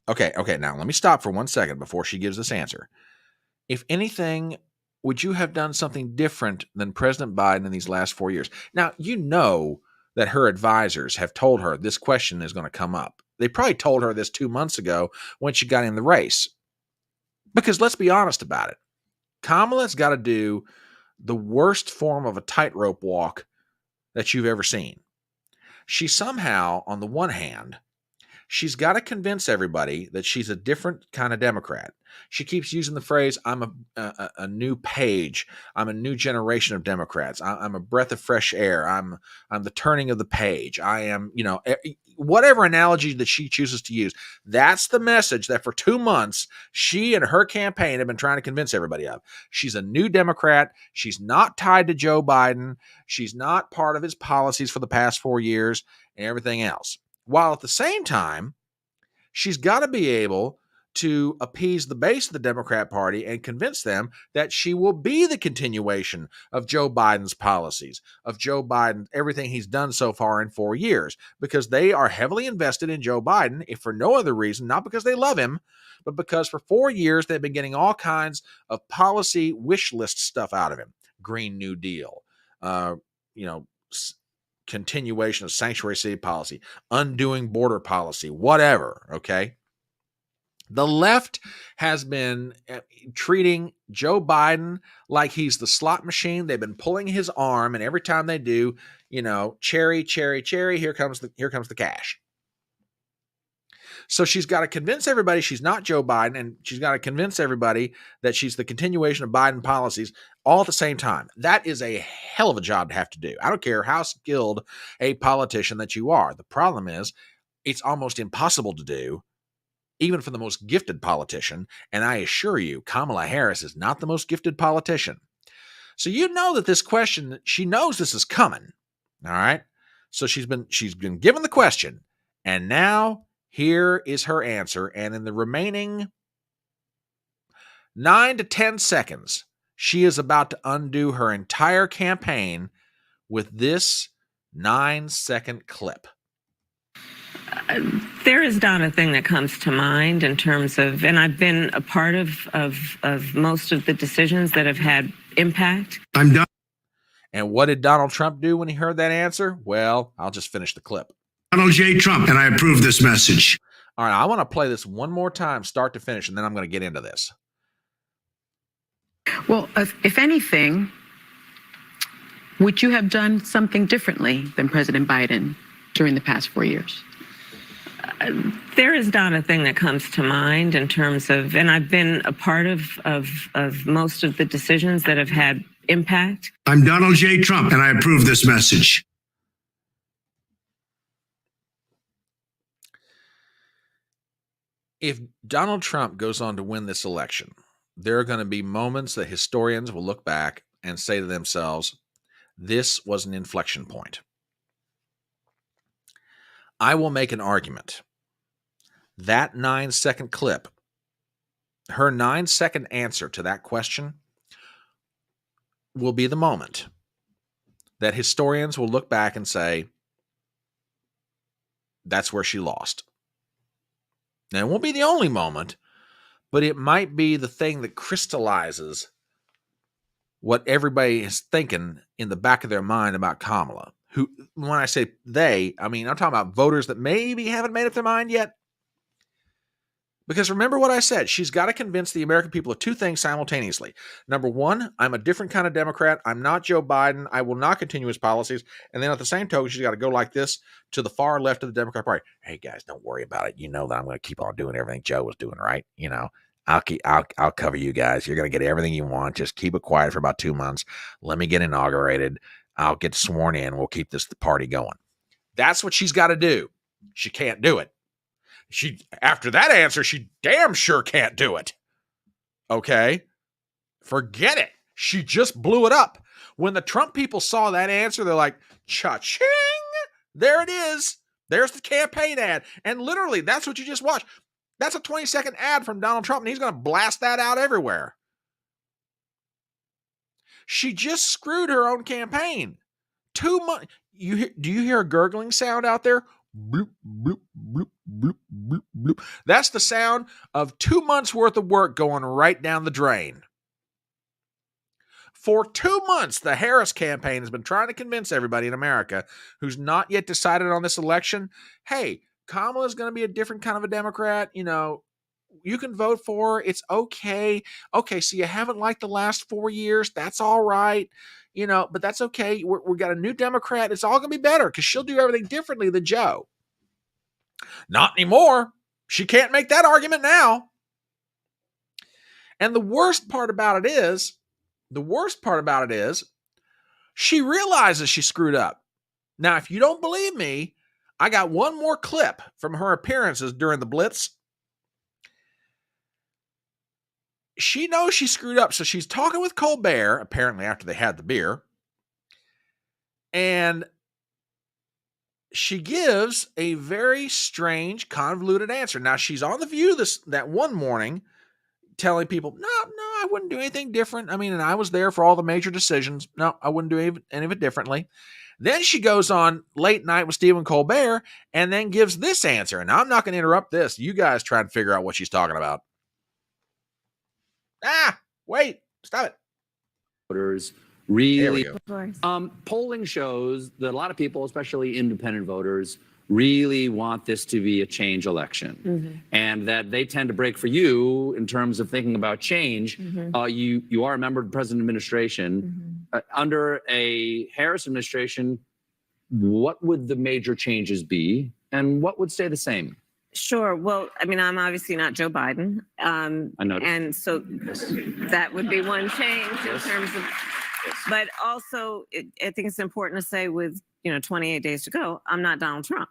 Okay. Now, let me stop for 1 second before she gives this answer. If anything, would you have done something different than President Biden in these last 4 years? Now, you know that her advisors have told her this question is going to come up. They probably told her this 2 months ago when she got in the race. Because let's be honest about it. Kamala's got to do the worst form of a tightrope walk that you've ever seen. She somehow, on the one hand, she's got to convince everybody that she's a different kind of Democrat. She keeps using the phrase, I'm a new page. I'm a new generation of Democrats. I'm a breath of fresh air. I'm the turning of the page. I am, whatever analogy that she chooses to use. That's the message that for 2 months, she and her campaign have been trying to convince everybody of. She's a new Democrat. She's not tied to Joe Biden. She's not part of his policies for the past 4 years and everything else. While at the same time, she's got to be able to appease the base of the Democrat Party and convince them that she will be the continuation of Joe Biden's policies, of Joe Biden, everything he's done so far in 4 years, because they are heavily invested in Joe Biden, if for no other reason, not because they love him, but because for 4 years they've been getting all kinds of policy wish list stuff out of him. Green New Deal, continuation of sanctuary city policy, undoing border policy, whatever, okay? The left has been treating Joe Biden like he's the slot machine. They've been pulling his arm, and every time they do, cherry, cherry, cherry, here comes the cash. So she's got to convince everybody she's not Joe Biden, and she's got to convince everybody that she's the continuation of Biden policies all at the same time. That is a hell of a job to have to do. I don't care how skilled a politician that you are. The problem is it's almost impossible to do, even for the most gifted politician. And I assure you, Kamala Harris is not the most gifted politician. So you know that this question, she knows this is coming. All right. So she's been given the question, and now here is her answer. And in the remaining 9 to 10 seconds, she is about to undo her entire campaign with this 9-second clip. There is not a thing that comes to mind in terms of, and I've been a part of most of the decisions that have had impact. I'm done. And what did Donald Trump do when he heard that answer? Well, I'll just finish the clip. Donald J. Trump, and I approve this message. All right, I want to play this one more time, start to finish, and then I'm going to get into this. Well, if anything, would you have done something differently than President Biden during the past 4 years? There is not a thing that comes to mind in terms of, and I've been a part of most of the decisions that have had impact. I'm Donald J. Trump, and I approve this message. If Donald Trump goes on to win this election, there are going to be moments that historians will look back and say to themselves, this was an inflection point. I will make an argument. That 9-second clip, her 9-second answer to that question, will be the moment that historians will look back and say, that's where she lost. Now, it won't be the only moment, but it might be the thing that crystallizes what everybody is thinking in the back of their mind about Kamala. Who, when I say they, I mean, I'm talking about voters that maybe haven't made up their mind yet. Because remember what I said, she's got to convince the American people of two things simultaneously. Number one, I'm a different kind of Democrat. I'm not Joe Biden. I will not continue his policies. And then at the same token, she's got to go like this to the far left of the Democrat Party. Hey guys, don't worry about it. You know that I'm going to keep on doing everything Joe was doing, right? I'll cover you guys. You're going to get everything you want. Just keep it quiet for about 2 months. Let me get inaugurated. I'll get sworn in. We'll keep the party going. That's what she's got to do. She can't do it. After that answer, she damn sure can't do it. Okay? Forget it. She just blew it up. When the Trump people saw that answer, they're like, cha-ching! There it is. There's the campaign ad. And literally, that's what you just watched. That's a 20-second ad from Donald Trump, and he's going to blast that out everywhere. She just screwed her own campaign. 2 months. Do you hear a gurgling sound out there? Bloop, bloop, bloop, bloop, bloop, bloop. That's the sound of 2 months worth of work going right down the drain. For 2 months, the Harris campaign has been trying to convince everybody in America who's not yet decided on this election, hey, Kamala's going to be a different kind of a Democrat. You can vote for her. It's okay. Okay, so you haven't liked the last 4 years. That's all right. But that's okay. We've got a new Democrat. It's all going to be better because she'll do everything differently than Joe. Not anymore. She can't make that argument now. And the worst part about it is, she realizes she screwed up. Now, if you don't believe me, I got one more clip from her appearances during the Blitz. She knows she screwed up, so she's talking with Colbert, apparently after they had the beer, and she gives a very strange, convoluted answer. Now, she's on The View that one morning telling people, no, I wouldn't do anything different. I mean, and I was there for all the major decisions. No, I wouldn't do any of it differently. Then she goes on Late Night with Stephen Colbert and then gives this answer. And I'm not going to interrupt this. You guys try and figure out what she's talking about. Wait, stop it. Voters really, Of course. polling shows that a lot of people, especially independent voters, really want this to be a change election, and that they tend to break for you in terms of thinking about change. You are a member of the president's administration. Under a Harris administration, what would the major changes be, and what would stay the same? Sure. Well, I mean, I'm obviously not Joe Biden. I know. And so that would be one change in terms of, but also I think it's important to say with, 28 days to go, I'm not Donald Trump.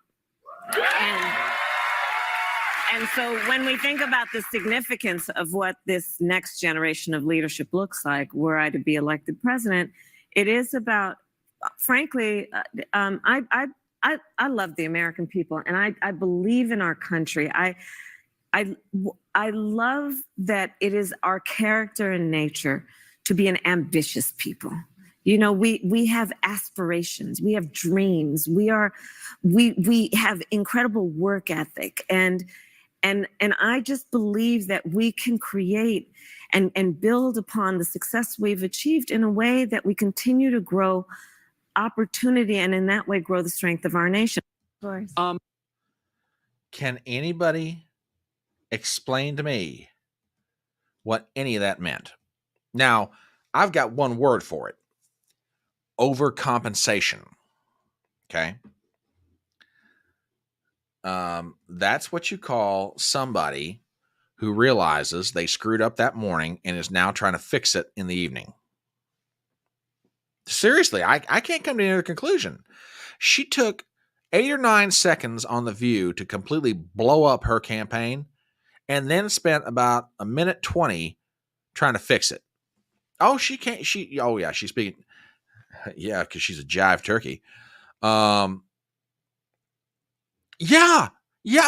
And so when we think about the significance of what this next generation of leadership looks like, were I to be elected president, it is about, frankly, I love the American people, and I believe in our country. I love that it is our character and nature to be an ambitious people. We have aspirations, we have dreams, we have incredible work ethic, and I just believe that we can create and build upon the success we've achieved in a way that we continue to grow opportunity, and in that way grow the strength of our nation. Of course. Can anybody explain to me what any of that meant? Now, I've got one word for it. Overcompensation. Okay. That's what you call somebody who realizes they screwed up that morning and is now trying to fix it in the evening. Seriously, I can't come to any other conclusion. She took 8 or 9 seconds on The View to completely blow up her campaign and then spent about a minute 20 trying to fix it. Oh, she's speaking. Yeah, because she's a jive turkey. Yeah,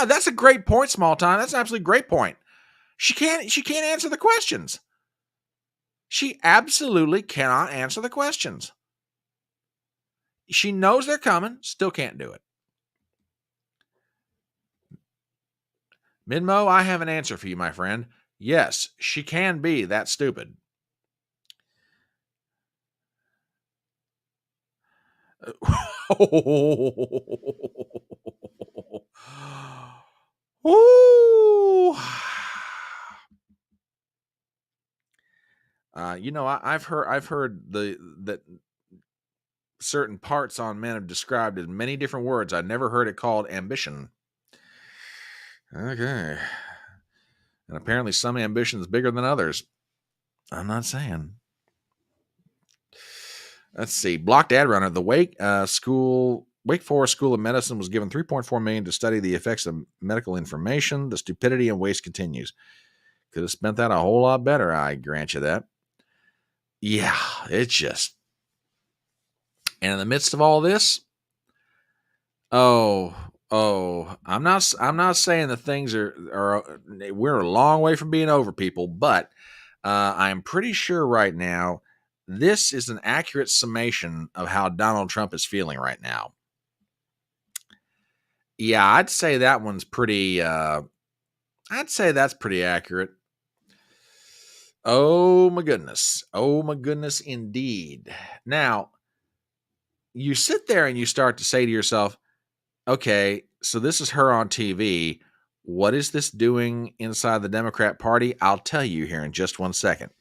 that's a great point, Small Time. That's an absolutely great point. She can't answer the questions. She absolutely cannot answer the questions. She knows they're coming, still can't do it. Minmo, I have an answer for you, my friend. Yes, she can be that stupid. Ooh. I've heard that certain parts on men have described in many different words. I've never heard it called ambition. Okay. And apparently some ambition is bigger than others. I'm not saying. Let's see. Blocked ad runner. The Wake Forest School of Medicine was given $3.4 million to study the effects of medical information. The stupidity and waste continues. Could have spent that a whole lot better. I grant you that. Yeah, it's just. And in the midst of all this, I'm not saying that things are we're a long way from being over, people, but I'm pretty sure right now this is an accurate summation of how Donald Trump is feeling right now. Yeah, I'd say that one's pretty. I'd say that's pretty accurate. Oh my goodness indeed. Now, you sit there and you start to say to yourself, okay, so this is her on TV. What is this doing inside the Democrat Party? I'll tell you here in just 1 second.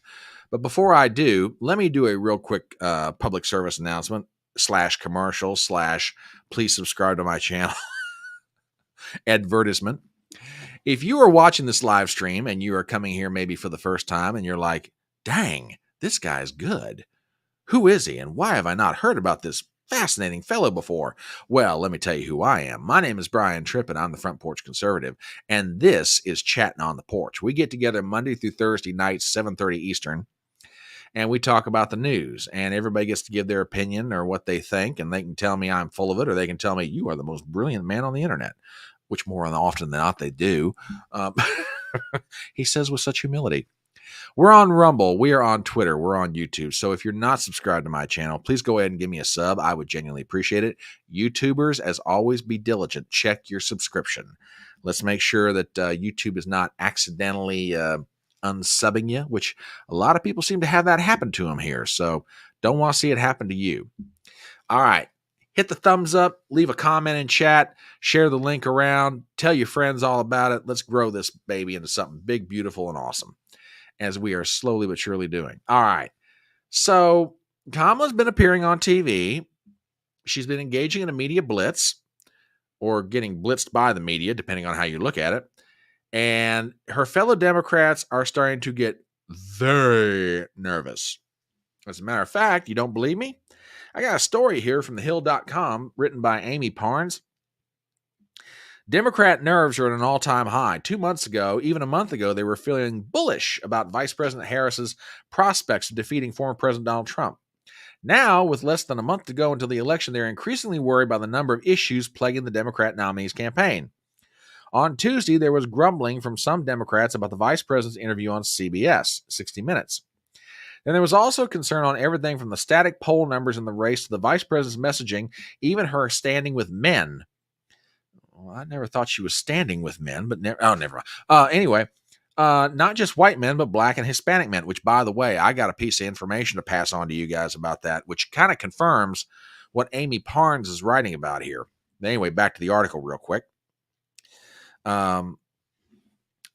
But before I do, let me do a real quick public service announcement /commercial / please subscribe to my channel. advertisement. If you are watching this live stream and you are coming here maybe for the first time and you're like, dang, this guy's good. Who is he and why have I not heard about this fascinating fellow before? Well, let me tell you who I am. My name is Brian Trippett. I'm the Front Porch Conservative, and this is Chattin on the Porch. We get together Monday through Thursday nights, 7:30 Eastern, and we talk about the news, and everybody gets to give their opinion or what they think, and they can tell me I'm full of it, or they can tell me you are the most brilliant man on the internet, which more often than not they do. He says with such humility. We're on Rumble. We are on Twitter. We're on YouTube. So if you're not subscribed to my channel, please go ahead and give me a sub. I would genuinely appreciate it. YouTubers, as always, be diligent. Check your subscription. Let's make sure that YouTube is not accidentally unsubbing you, which a lot of people seem to have that happen to them here. So don't want to see it happen to you. All right. Hit the thumbs up, leave a comment in chat, share the link around, tell your friends all about it. Let's grow this baby into something big, beautiful, and awesome, as we are slowly but surely doing. All right. So Kamala's been appearing on TV. She's been engaging in a media blitz, or getting blitzed by the media, depending on how you look at it. And her fellow Democrats are starting to get very nervous. As a matter of fact, you don't believe me? I got a story here from thehill.com written by Amy Parnes. Democrat nerves are at an all-time high. 2 months ago, even a month ago, they were feeling bullish about Vice President Harris's prospects of defeating former President Donald Trump. Now, with less than a month to go until the election, they're increasingly worried by the number of issues plaguing the Democrat nominee's campaign. On Tuesday, there was grumbling from some Democrats about the vice president's interview on CBS, 60 Minutes. Then there was also concern on everything from the static poll numbers in the race to the vice president's messaging, even her standing with men. Well, I never thought she was standing with men, but never mind. Anyway, not just white men, but black and Hispanic men, which, by the way, I got a piece of information to pass on to you guys about that, which kind of confirms what Amy Parnes is writing about here. Anyway, back to the article real quick.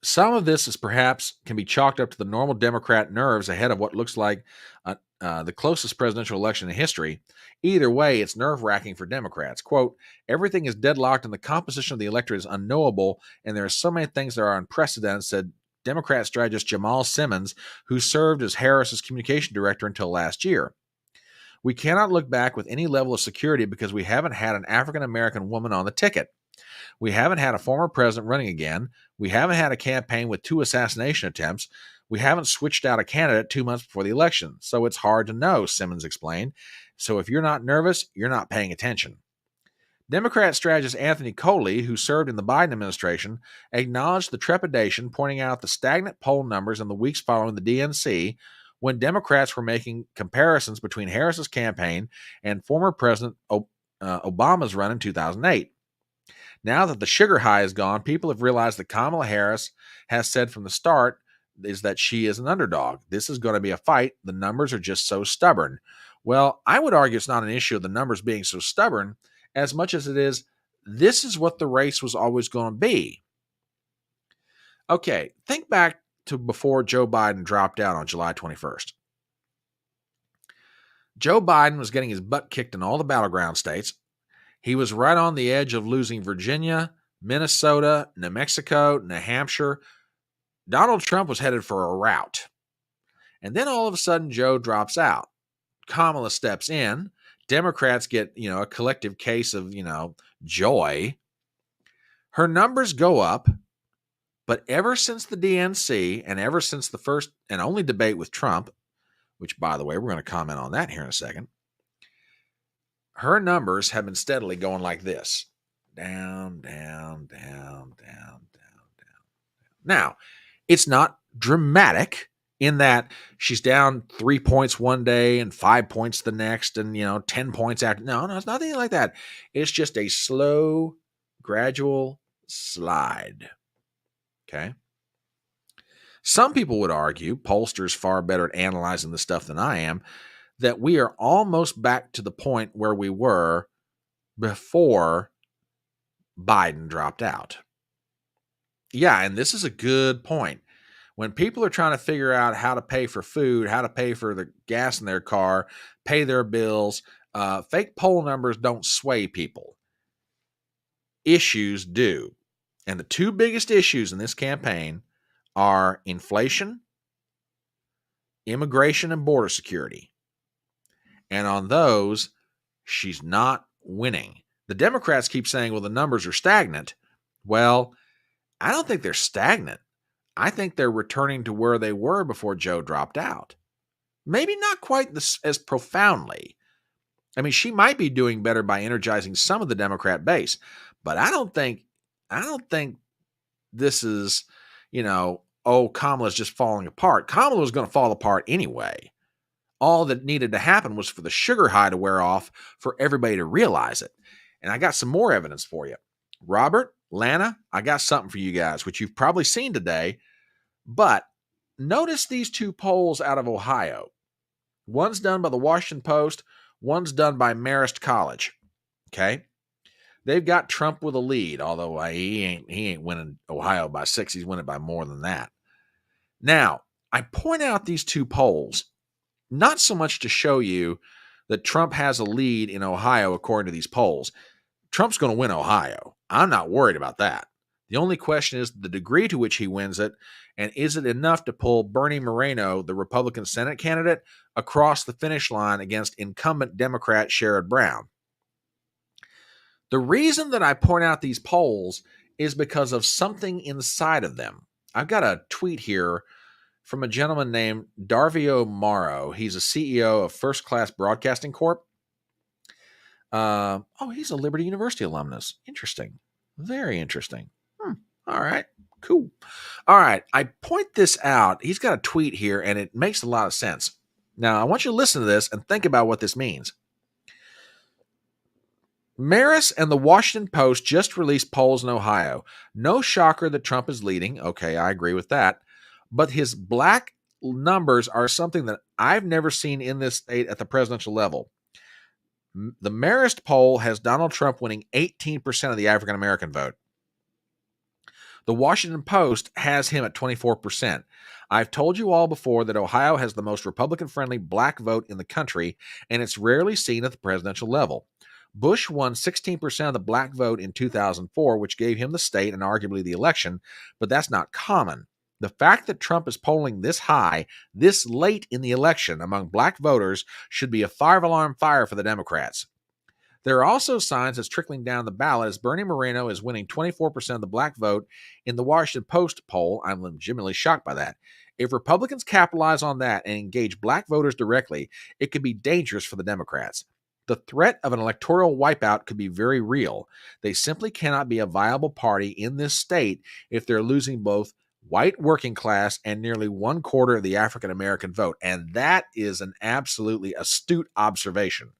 Some of this is perhaps can be chalked up to the normal Democrat nerves ahead of what looks like the closest presidential election in history. Either way, it's nerve-wracking for Democrats. Quote, everything is deadlocked and the composition of the electorate is unknowable, and there are so many things that are unprecedented, said Democrat strategist Jamal Simmons, who served as Harris's communication director until last year. We cannot look back with any level of security because we haven't had an African-American woman on the ticket. We haven't had a former president running again. We haven't had a campaign with 2 assassination attempts. We haven't switched out a candidate 2 months before the election. So it's hard to know, Simmons explained. So if you're not nervous, you're not paying attention. Democrat strategist Anthony Coley, who served in the Biden administration, acknowledged the trepidation, pointing out the stagnant poll numbers in the weeks following the DNC, when Democrats were making comparisons between Harris's campaign and former President Obama's run in 2008. Now that the sugar high is gone, people have realized that Kamala Harris has said from the start is that she is an underdog. This is going to be a fight. The numbers are just so stubborn. Well, I would argue it's not an issue of the numbers being so stubborn as much as it is this is what the race was always going to be. Okay, think back to before Joe Biden dropped out on July 21st. Joe Biden was getting his butt kicked in all the battleground states. He was right on the edge of losing Virginia, Minnesota, New Mexico, New Hampshire. Donald Trump was headed for a rout. And then all of a sudden, Joe drops out. Kamala steps in. Democrats get, a collective case of, joy. Her numbers go up. But ever since the DNC and ever since the first and only debate with Trump, which, by the way, we're going to comment on that here in a second, her numbers have been steadily going like this. Down, down, down, down, down, down. Now, it's not dramatic in that she's down 3 points one day and 5 points the next and, 10 points after. No, it's nothing like that. It's just a slow, gradual slide. Okay? Some people would argue, pollsters far better at analyzing the stuff than I am, that we are almost back to the point where we were before Biden dropped out. Yeah, and this is a good point. When people are trying to figure out how to pay for food, how to pay for the gas in their car, pay their bills, fake poll numbers don't sway people. Issues do. And the two biggest issues in this campaign are inflation, immigration, and border security. And on those, she's not winning. The Democrats keep saying, well, the numbers are stagnant. Well, I don't think they're stagnant. I think they're returning to where they were before Joe dropped out. Maybe not quite as profoundly. I mean, she might be doing better by energizing some of the Democrat base, but I don't think this is, Kamala's just falling apart. Kamala was going to fall apart anyway. All that needed to happen was for the sugar high to wear off for everybody to realize it. And I got some more evidence for you. Robert, Lana, I got something for you guys, which you've probably seen today. But notice these two polls out of Ohio. One's done by the Washington Post. One's done by Marist College. Okay? They've got Trump with a lead, although he ain't winning Ohio by 6. He's winning by more than that. Now, I point out these two polls not so much to show you that Trump has a lead in Ohio according to these polls. Trump's going to win Ohio. I'm not worried about that. The only question is the degree to which he wins it, and is it enough to pull Bernie Moreno, the Republican Senate candidate, across the finish line against incumbent Democrat Sherrod Brown? The reason that I point out these polls is because of something inside of them. I've got a tweet here from a gentleman named Darvio Morrow. He's a CEO of First Class Broadcasting Corp. He's a Liberty University alumnus. Interesting. Very interesting. All right. Cool. All right. I point this out. He's got a tweet here, and it makes a lot of sense. Now, I want you to listen to this and think about what this means. Marist and the Washington Post just released polls in Ohio. No shocker that Trump is leading. Okay, I agree with that. But his black numbers are something that I've never seen in this state at the presidential level. The Marist poll has Donald Trump winning 18% of the African-American vote. The Washington Post has him at 24%. I've told you all before that Ohio has the most Republican-friendly black vote in the country, and it's rarely seen at the presidential level. Bush won 16% of the black vote in 2004, which gave him the state and arguably the election, but that's not common. The fact that Trump is polling this high, this late in the election among black voters should be a five-alarm fire for the Democrats. There are also signs that's trickling down the ballot as Bernie Moreno is winning 24% of the black vote in the Washington Post poll. I'm legitimately shocked by that. If Republicans capitalize on that and engage black voters directly, it could be dangerous for the Democrats. The threat of an electoral wipeout could be very real. They simply cannot be a viable party in this state if they're losing both white working class and nearly 1/4 of the African-American vote. And that is an absolutely astute observation.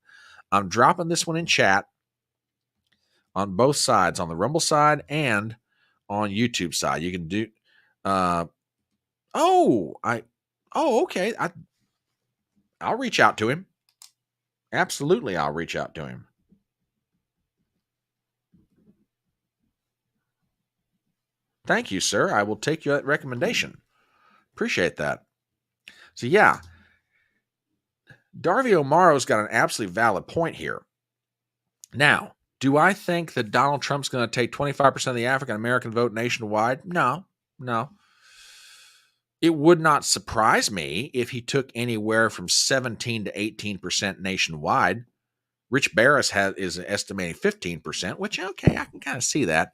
I'm dropping this one in chat on both sides, on the Rumble side and on YouTube side. You can do, okay. I'll reach out to him. Absolutely, I'll reach out to him. Thank you, sir. I will take your recommendation. Appreciate that. So, yeah, Darvio Morrow's got an absolutely valid point here. Now, do I think that Donald Trump's going to take 25% of the African-American vote nationwide? No. It would not surprise me if he took anywhere from 17 to 18% nationwide. Rich Barris is estimating 15%, which, okay, I can kind of see that.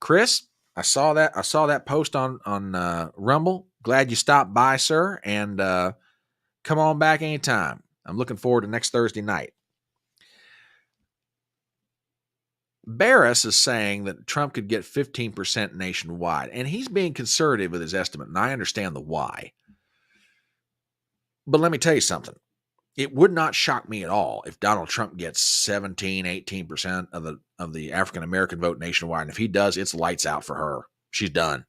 Chris, I saw that post on Rumble. Glad you stopped by, sir, and come on back anytime. I'm looking forward to next Thursday night. Barris is saying that Trump could get 15% nationwide, and he's being conservative with his estimate, and I understand the why. But let me tell you something. It would not shock me at all if Donald Trump gets 17, 18% of the African-American vote nationwide. And if he does, it's lights out for her. She's done.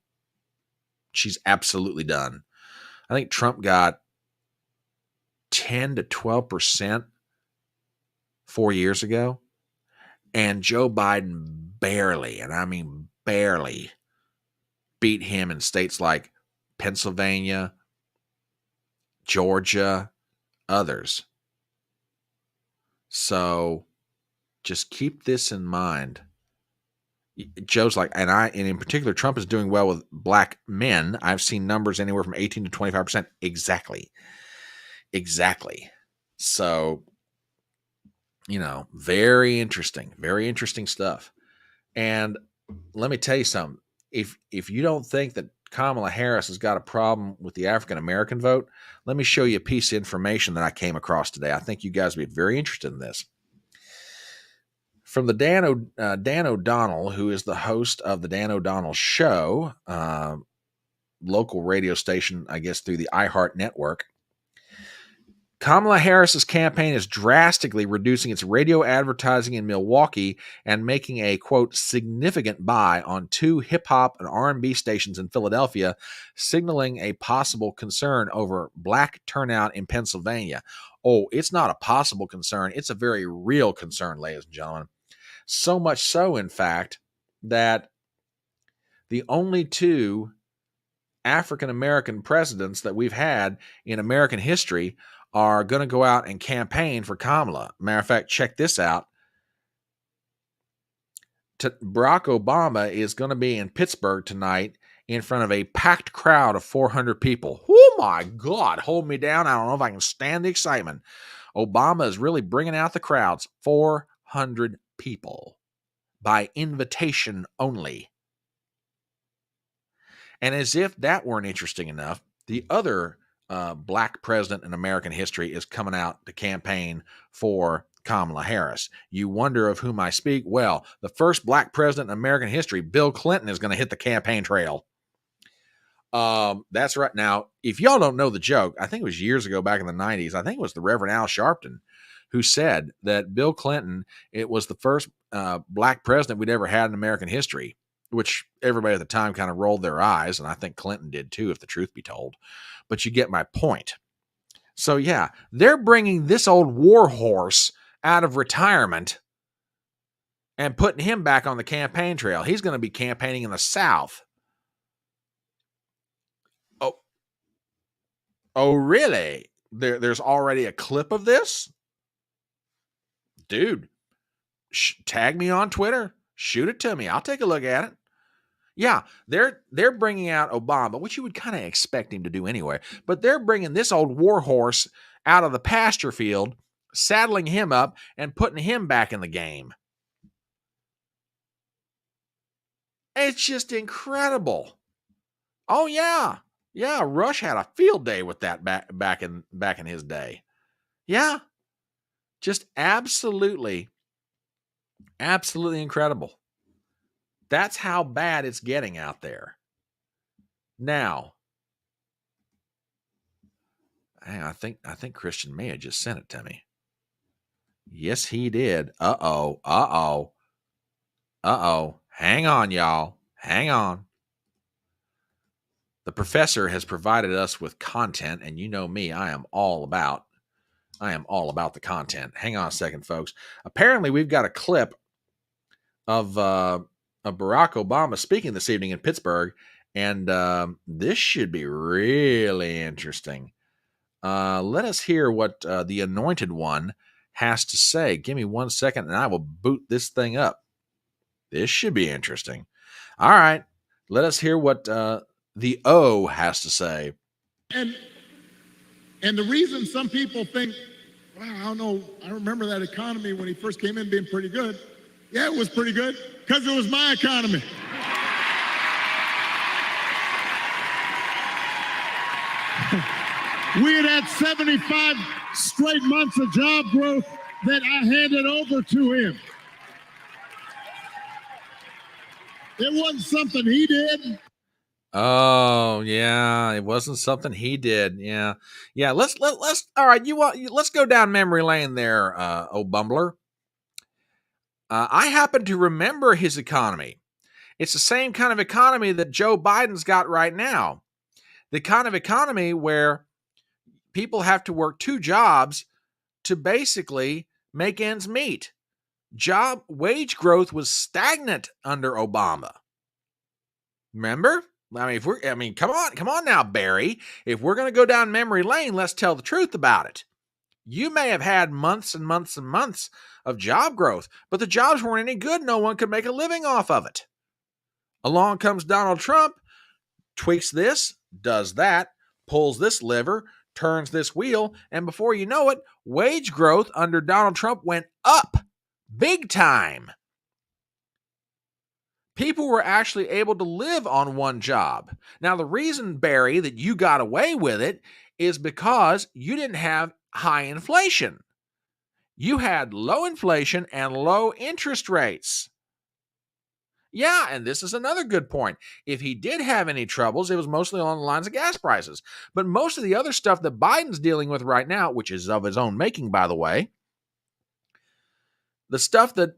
She's absolutely done. I think Trump got 10 to 12% 4 years ago. And Joe Biden barely, and I mean barely, beat him in states like Pennsylvania, Georgia, others. So just keep this in mind. Joe's like, and in particular, Trump is doing well with black men. I've seen numbers anywhere from 18 to 25%. Exactly. So, very interesting stuff. And let me tell you something. If you don't think that Kamala Harris has got a problem with the African American vote, let me show you a piece of information that I came across today. I think you guys would be very interested in this. From the Dan O'Donnell, who is the host of the Dan O'Donnell Show, local radio station, I guess, through the iHeart network. Kamala Harris's campaign is drastically reducing its radio advertising in Milwaukee and making a, quote, significant buy on 2 hip-hop and R&B stations in Philadelphia, signaling a possible concern over black turnout in Pennsylvania. Oh, it's not a possible concern. It's a very real concern, ladies and gentlemen. So much so, in fact, that the only 2 African-American presidents that we've had in American history are going to go out and campaign for Kamala. Matter of fact, check this out. Barack Obama is going to be in Pittsburgh tonight in front of a packed crowd of 400 people. Oh my God, hold me down. I don't know if I can stand the excitement. Obama is really bringing out the crowds. 400 people by invitation only. And as if that weren't interesting enough, the other black president in American history is coming out to campaign for Kamala Harris. You wonder of whom I speak? Well, the first black president in American history, Bill Clinton, is going to hit the campaign trail. That's right. Now, if y'all don't know the joke, I think it was years ago back in the 90s, I think it was the Reverend Al Sharpton who said that Bill Clinton, it was the first black president we'd ever had in American history, which everybody at the time kind of rolled their eyes, and I think Clinton did too, if the truth be told. But you get my point. So yeah, they're bringing this old war horse out of retirement and putting him back on the campaign trail. He's going to be campaigning in the South. Oh, really? There's already a clip of this? Dude, tag me on Twitter. Shoot it to me. I'll take a look at it. Yeah, they're bringing out Obama, which you would kind of expect him to do anyway. But they're bringing this old war horse out of the pasture field, saddling him up, and putting him back in the game. It's just incredible. Oh, yeah. Yeah, Rush had a field day with that back in his day. Yeah. Just absolutely incredible. That's how bad it's getting out there. Now, I think Christian may have just sent it to me. Yes, he did. Uh-oh. Hang on, y'all. Hang on. The professor has provided us with content, and you know me, I am all about the content. Hang on a second, folks. Apparently, we've got a clip of Barack Obama speaking this evening in Pittsburgh, and this should be really interesting. Let us hear what the anointed one has to say. Give me 1 second, and I will boot this thing up. This should be interesting. All right, let us hear what the O has to say. And the reason some people think, well, I don't know, I remember that economy when he first came in being pretty good. Yeah, it was pretty good, because it was my economy. We had 75 straight months of job growth that I handed over to him. It wasn't something he did. Oh, yeah, it wasn't something he did. Yeah. Let's all right. Let's go down memory lane there, oh bumbler. I happen to remember his economy. It's the same kind of economy that Joe Biden's got right now. The kind of economy where people have to work 2 jobs to basically make ends meet. Wage growth was stagnant under Obama. Remember? Come on now, Barry. If we're going to go down memory lane, let's tell the truth about it. You may have had months and months and months of job growth, but the jobs weren't any good. No one could make a living off of it. Along comes Donald Trump, tweaks this, does that, pulls this lever, turns this wheel, and before you know it, wage growth under Donald Trump went up big time. People were actually able to live on one job. Now, the reason, Barry, that you got away with it is because you didn't have high inflation. You had low inflation and low interest rates. Yeah, and this is another good point. If he did have any troubles, it was mostly along the lines of gas prices. But most of the other stuff that Biden's dealing with right now, which is of his own making, by the way, the stuff that,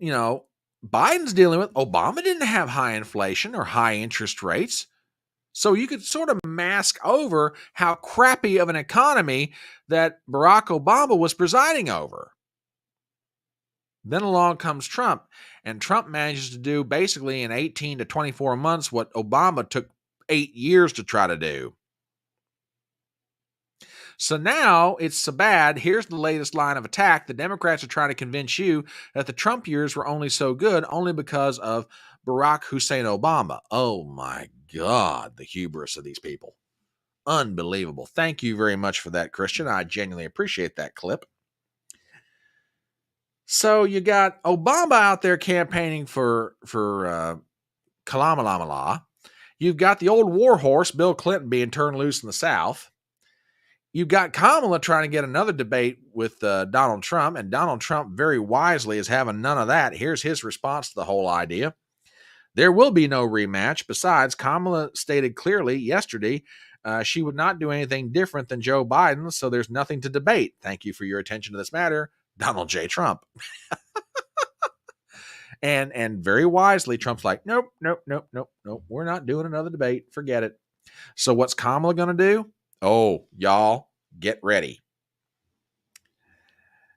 Biden's dealing with, Obama didn't have high inflation or high interest rates. So you could sort of mask over how crappy of an economy that Barack Obama was presiding over. Then along comes Trump, and Trump manages to do basically in 18 to 24 months what Obama took 8 years to try to do. So now it's so bad. Here's the latest line of attack. The Democrats are trying to convince you that the Trump years were only so good only because of Barack Hussein Obama. Oh my God, the hubris of these people. Unbelievable. Thank you very much for that, Christian. I genuinely appreciate that clip. So you got Obama out there campaigning for Kamala. You've got the old warhorse, Bill Clinton, being turned loose in the South. You've got Kamala trying to get another debate with Donald Trump, and Donald Trump very wisely is having none of that. Here's his response to the whole idea. There will be no rematch. Besides, Kamala stated clearly yesterday she would not do anything different than Joe Biden, so there's nothing to debate. Thank you for your attention to this matter, Donald J. Trump. And very wisely, Trump's like, nope, we're not doing another debate. Forget it. So what's Kamala going to do? Oh, y'all, get ready.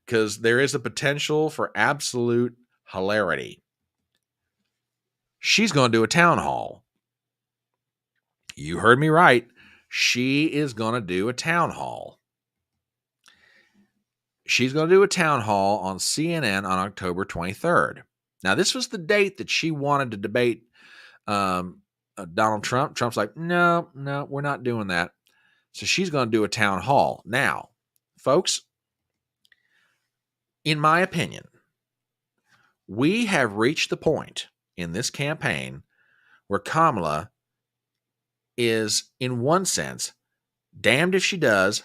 Because there is a potential for absolute hilarity. She's going to do a town hall. You heard me right. She is going to do a town hall. She's going to do a town hall on CNN on October 23rd. Now, this was the date that she wanted to debate Donald Trump. Trump's like, no, we're not doing that. So she's going to do a town hall. Now, folks, in my opinion, we have reached the point in this campaign where Kamala is, in one sense, damned if she does,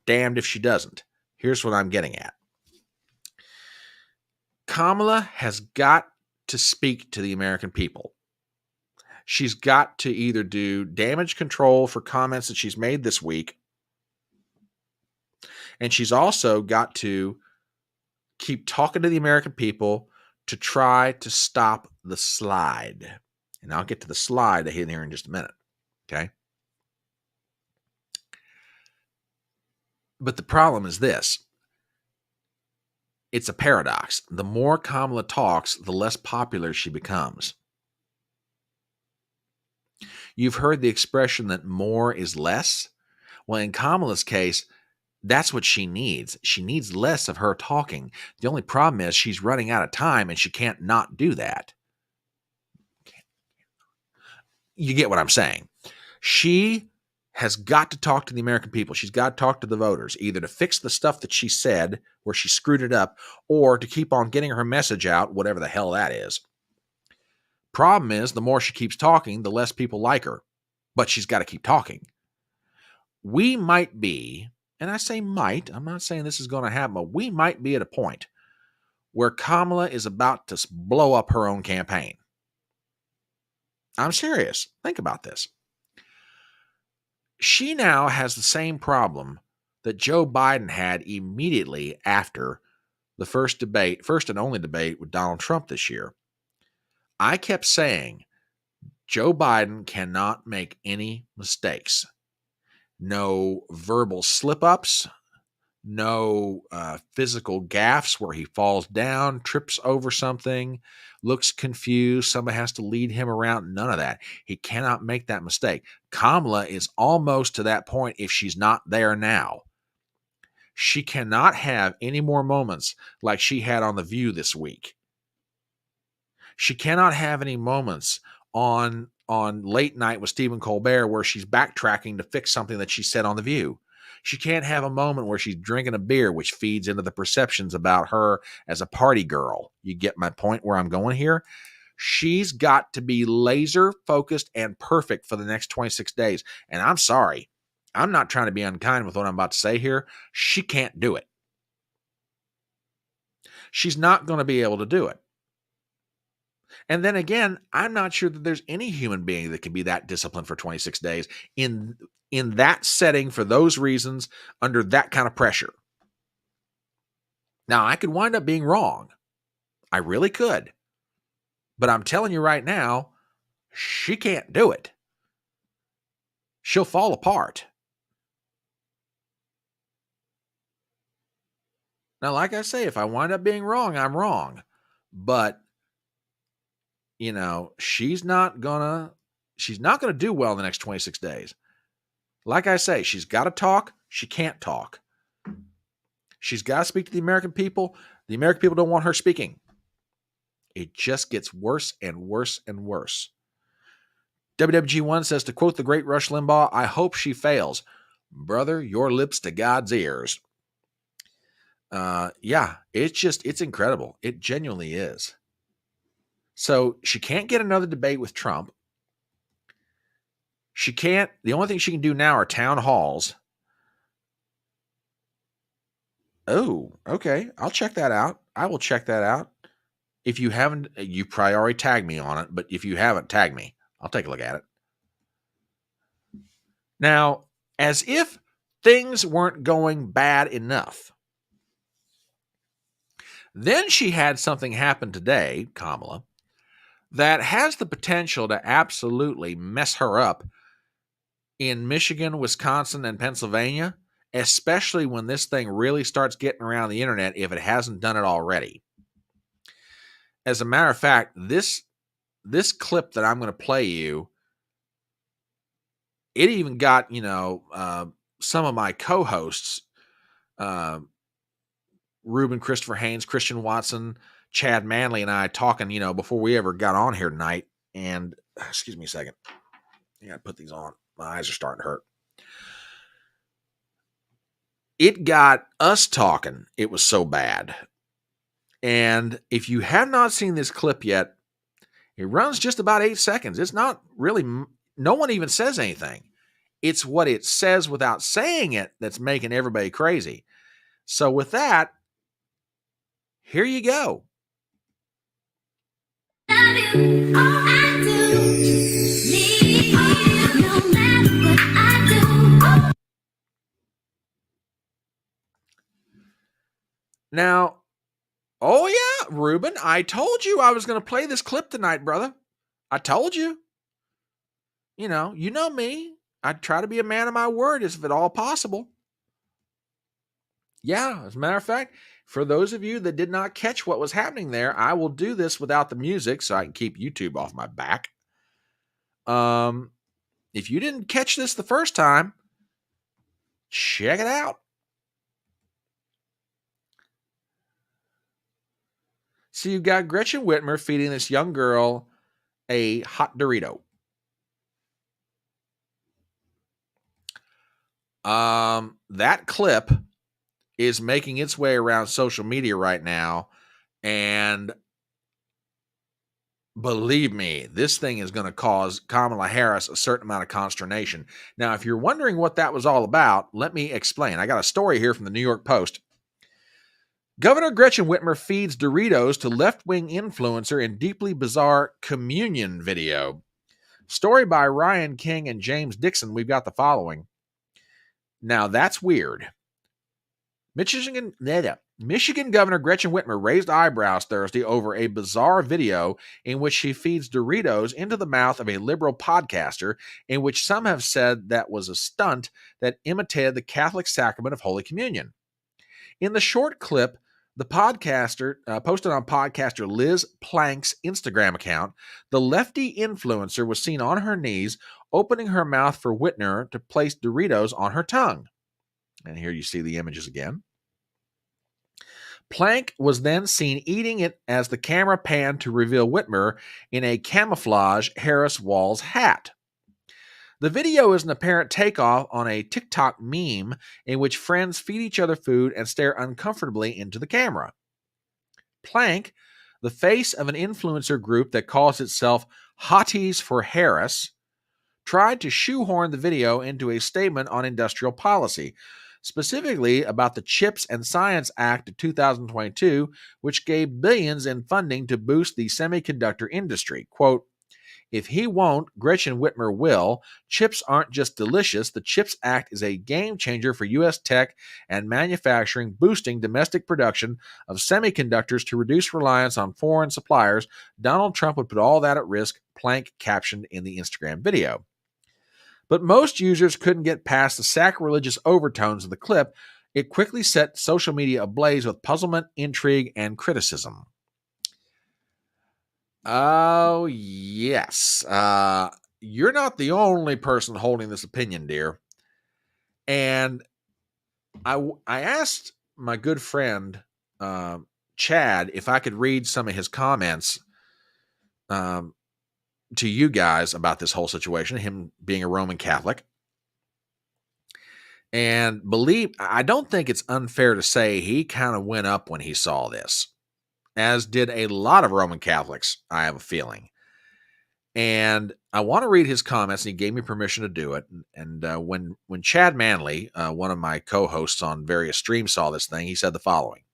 damned if she doesn't. Here's what I'm getting at. Kamala has got to speak to the American people. She's got to either do damage control for comments that she's made this week, and she's also got to keep talking to the American people to try to stop the slide. And I'll get to the slide here in just a minute. Okay? But the problem is this. It's a paradox. The more Kamala talks, the less popular she becomes. You've heard the expression that more is less. Well, in Kamala's case, that's what she needs. She needs less of her talking. The only problem is she's running out of time and she can't not do that. You get what I'm saying? She has got to talk to the American people. She's got to talk to the voters, either to fix the stuff that she said where she screwed it up, or to keep on getting her message out, whatever the hell that is. Problem is, the more she keeps talking, the less people like her. But she's got to keep talking. We might be, and I say might, I'm not saying this is going to happen, but we might be at a point where Kamala is about to blow up her own campaign. I'm serious. Think about this. She now has the same problem that Joe Biden had immediately after the first and only debate with Donald Trump this year. I kept saying, Joe Biden cannot make any mistakes. No verbal slip-ups, no physical gaffes where he falls down, trips over something, looks confused, somebody has to lead him around. None of that. He cannot make that mistake. Kamala is almost to that point if she's not there now. She cannot have any more moments like she had on The View this week. She cannot have any moments on on Late Night with Stephen Colbert where she's backtracking to fix something that she said on The View. She can't have a moment where she's drinking a beer, which feeds into the perceptions about her as a party girl. You get my point where I'm going here? She's got to be laser focused and perfect for the next 26 days. And I'm sorry, I'm not trying to be unkind with what I'm about to say here. She can't do it. She's not going to be able to do it. And then again, I'm not sure that there's any human being that can be that disciplined for 26 days in that setting for those reasons under that kind of pressure. Now, I could wind up being wrong. I really could. But I'm telling you right now, she can't do it. She'll fall apart. Now, like I say, if I wind up being wrong, I'm wrong. But you know, she's not gonna do well in the next 26 days. Like I say, she's got to talk. She can't talk. She's got to speak to the American people. The American people don't want her speaking. It just gets worse and worse and worse. WWG1 says, to quote the great Rush Limbaugh, I hope she fails. Brother, your lips to God's ears. Yeah, it's incredible. It genuinely is. So she can't get another debate with Trump. The only thing she can do now are town halls. Oh, okay. I'll check that out. I will check that out. If you haven't, you probably already tagged me on it, but if you haven't, tag me. I'll take a look at it. Now, as if things weren't going bad enough, then she had something happen today, Kamala, that has the potential to absolutely mess her up in Michigan, Wisconsin, and Pennsylvania, especially when this thing really starts getting around the internet if it hasn't done it already. As a matter of fact, this clip that I'm going to play you, it even got, some of my co-hosts, Ruben Christopher Haynes, Christian Watson, Chad Manley, and I talking, before we ever got on here tonight. And excuse me a second. Yeah, I put these on. My eyes are starting to hurt. It got us talking. It was so bad. And if you have not seen this clip yet, it runs just about 8 seconds. It's not really, no one even says anything. It's what it says without saying it that's making everybody crazy. So with that, here you go. Now, oh yeah, Ruben, I told you I was going to play this clip tonight, brother. I told you. You know me. I try to be a man of my word if at all possible. Yeah, as a matter of fact, for those of you that did not catch what was happening there, I will do this without the music so I can keep YouTube off my back. If you didn't catch this the first time, check it out. So you've got Gretchen Whitmer feeding this young girl a hot Dorito. That clip is making its way around social media right now. And believe me, this thing is going to cause Kamala Harris a certain amount of consternation. Now, if you're wondering what that was all about, let me explain. I got a story here from the New York Post. Governor Gretchen Whitmer feeds Doritos to left-wing influencer in deeply bizarre communion video. Story by Ryan King and James Dixon. We've got the following. Now, that's weird. Michigan Governor Gretchen Whitmer raised eyebrows Thursday over a bizarre video in which she feeds Doritos into the mouth of a liberal podcaster, in which some have said that was a stunt that imitated the Catholic sacrament of Holy Communion. In the short clip, the podcaster posted on podcaster Liz Plank's Instagram account, the lefty influencer was seen on her knees, opening her mouth for Whitmer to place Doritos on her tongue. And here you see the images again. Plank was then seen eating it as the camera panned to reveal Whitmer in a camouflage Harris Walls hat. The video is an apparent takeoff on a TikTok meme in which friends feed each other food and stare uncomfortably into the camera. Plank, the face of an influencer group that calls itself Hotties for Harris, tried to shoehorn the video into a statement on industrial policy, specifically about the CHIPS and Science Act of 2022, which gave billions in funding to boost the semiconductor industry. Quote, "If he won't, Gretchen Whitmer will. Chips aren't just delicious. The CHIPS Act is a game changer for U.S. tech and manufacturing, boosting domestic production of semiconductors to reduce reliance on foreign suppliers. Donald Trump would put all that at risk," Plank captioned in the Instagram video. But most users couldn't get past the sacrilegious overtones of the clip. It quickly set social media ablaze with puzzlement, intrigue, and criticism. Oh, yes. You're not the only person holding this opinion, dear. And I asked my good friend, Chad, if I could read some of his comments to you guys about this whole situation, him being a Roman Catholic. And I don't think it's unfair to say he kind of went up when he saw this, as did a lot of Roman Catholics, I have a feeling. And I want to read his comments, and he gave me permission to do it. And when Chad Manley, one of my co-hosts on various streams, saw this thing, he said the following: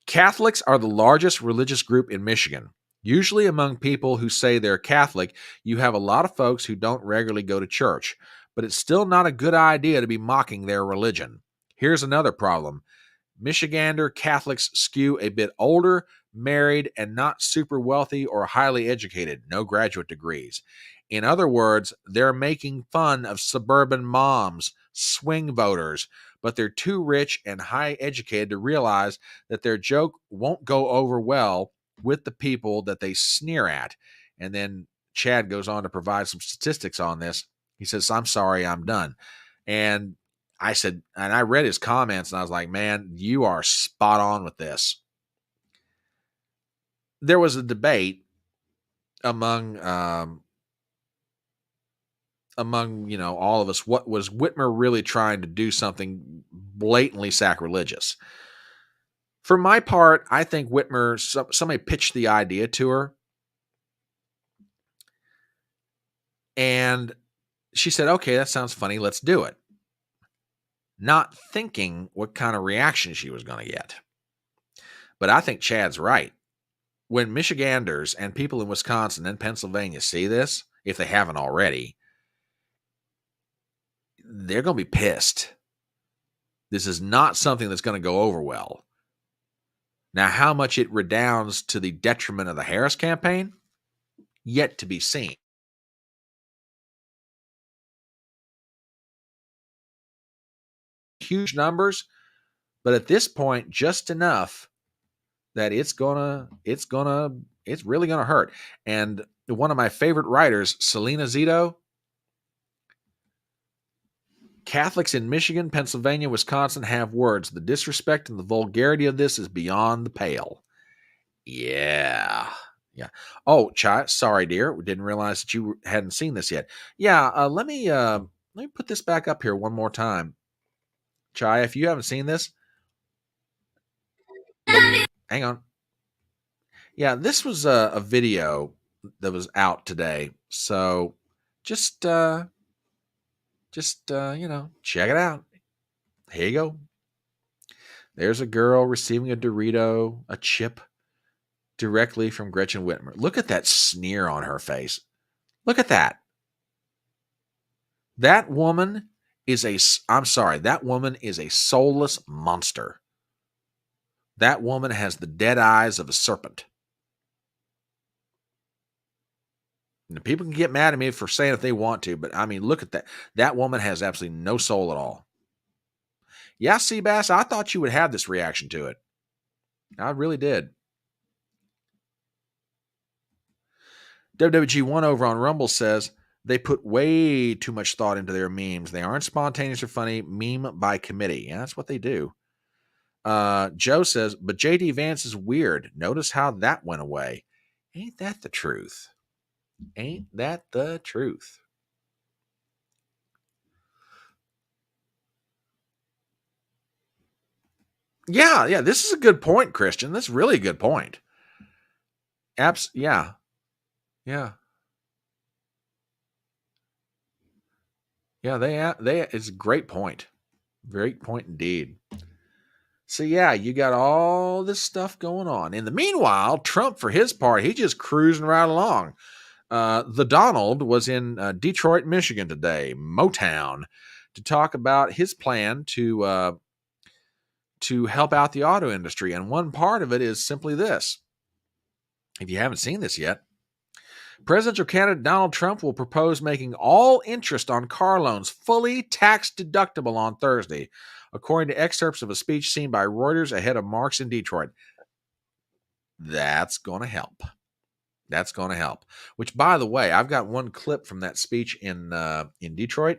"Catholics are the largest religious group in Michigan. Usually among people who say they're Catholic, you have a lot of folks who don't regularly go to church, but it's still not a good idea to be mocking their religion. Here's another problem. Michigander Catholics skew a bit older, married, and not super wealthy or highly educated, no graduate degrees. In other words, they're making fun of suburban moms, swing voters, but they're too rich and high educated to realize that their joke won't go over well with the people that they sneer at." And then Chad goes on to provide some statistics on this. He says, "I'm sorry, I'm done." And I said, and I read his comments, and I was like, man, you are spot on with this. There was a debate among all of us. What was Whitmer really trying to do something blatantly sacrilegious? For my part, I think Whitmer, somebody pitched the idea to her, and she said, "Okay, that sounds funny. Let's do it." Not thinking what kind of reaction she was going to get. But I think Chad's right. When Michiganders and people in Wisconsin and Pennsylvania see this, if they haven't already, they're going to be pissed. This is not something that's going to go over well. Now, how much it redounds to the detriment of the Harris campaign? Yet to be seen. Huge numbers, but at this point, just enough that it's really gonna hurt. And one of my favorite writers, Selena Zito, "Catholics in Michigan, Pennsylvania, Wisconsin have words. The disrespect and the vulgarity of this is beyond the pale." Yeah. Oh, Chai, sorry, dear. We didn't realize that you hadn't seen this yet. Yeah, let me put this back up here one more time. Chai, if you haven't seen this, hang on. Yeah, this was a video that was out today. So just check it out. Here you go. There's a girl receiving a Dorito, a chip, directly from Gretchen Whitmer. Look at that sneer on her face. Look at that. That woman is a soulless monster. That woman has the dead eyes of a serpent. Now, people can get mad at me for saying if they want to, but I mean, look at that. That woman has absolutely no soul at all. Yeah, Seabass, I thought you would have this reaction to it. I really did. WWG1 over on Rumble says, "They put way too much thought into their memes. They aren't spontaneous or funny. Meme by committee." Yeah, that's what they do. Joe says, but JD Vance is weird. Notice how that went away. Ain't that the truth? Ain't that the truth? Yeah, this is a good point, Christian. This is really a good point. Yeah. Yeah, it's a great point. Great point indeed. So yeah, you got all this stuff going on. In the meanwhile, Trump, for his part, he's just cruising right along. The Donald was in Detroit, Michigan today, Motown, to talk about his plan to help out the auto industry. And one part of it is simply this. If you haven't seen this yet, presidential candidate Donald Trump will propose making all interest on car loans fully tax deductible on Thursday, according to excerpts of a speech seen by Reuters ahead of Marks in Detroit. That's going to help. That's going to help. Which, by the way, I've got one clip from that speech in Detroit.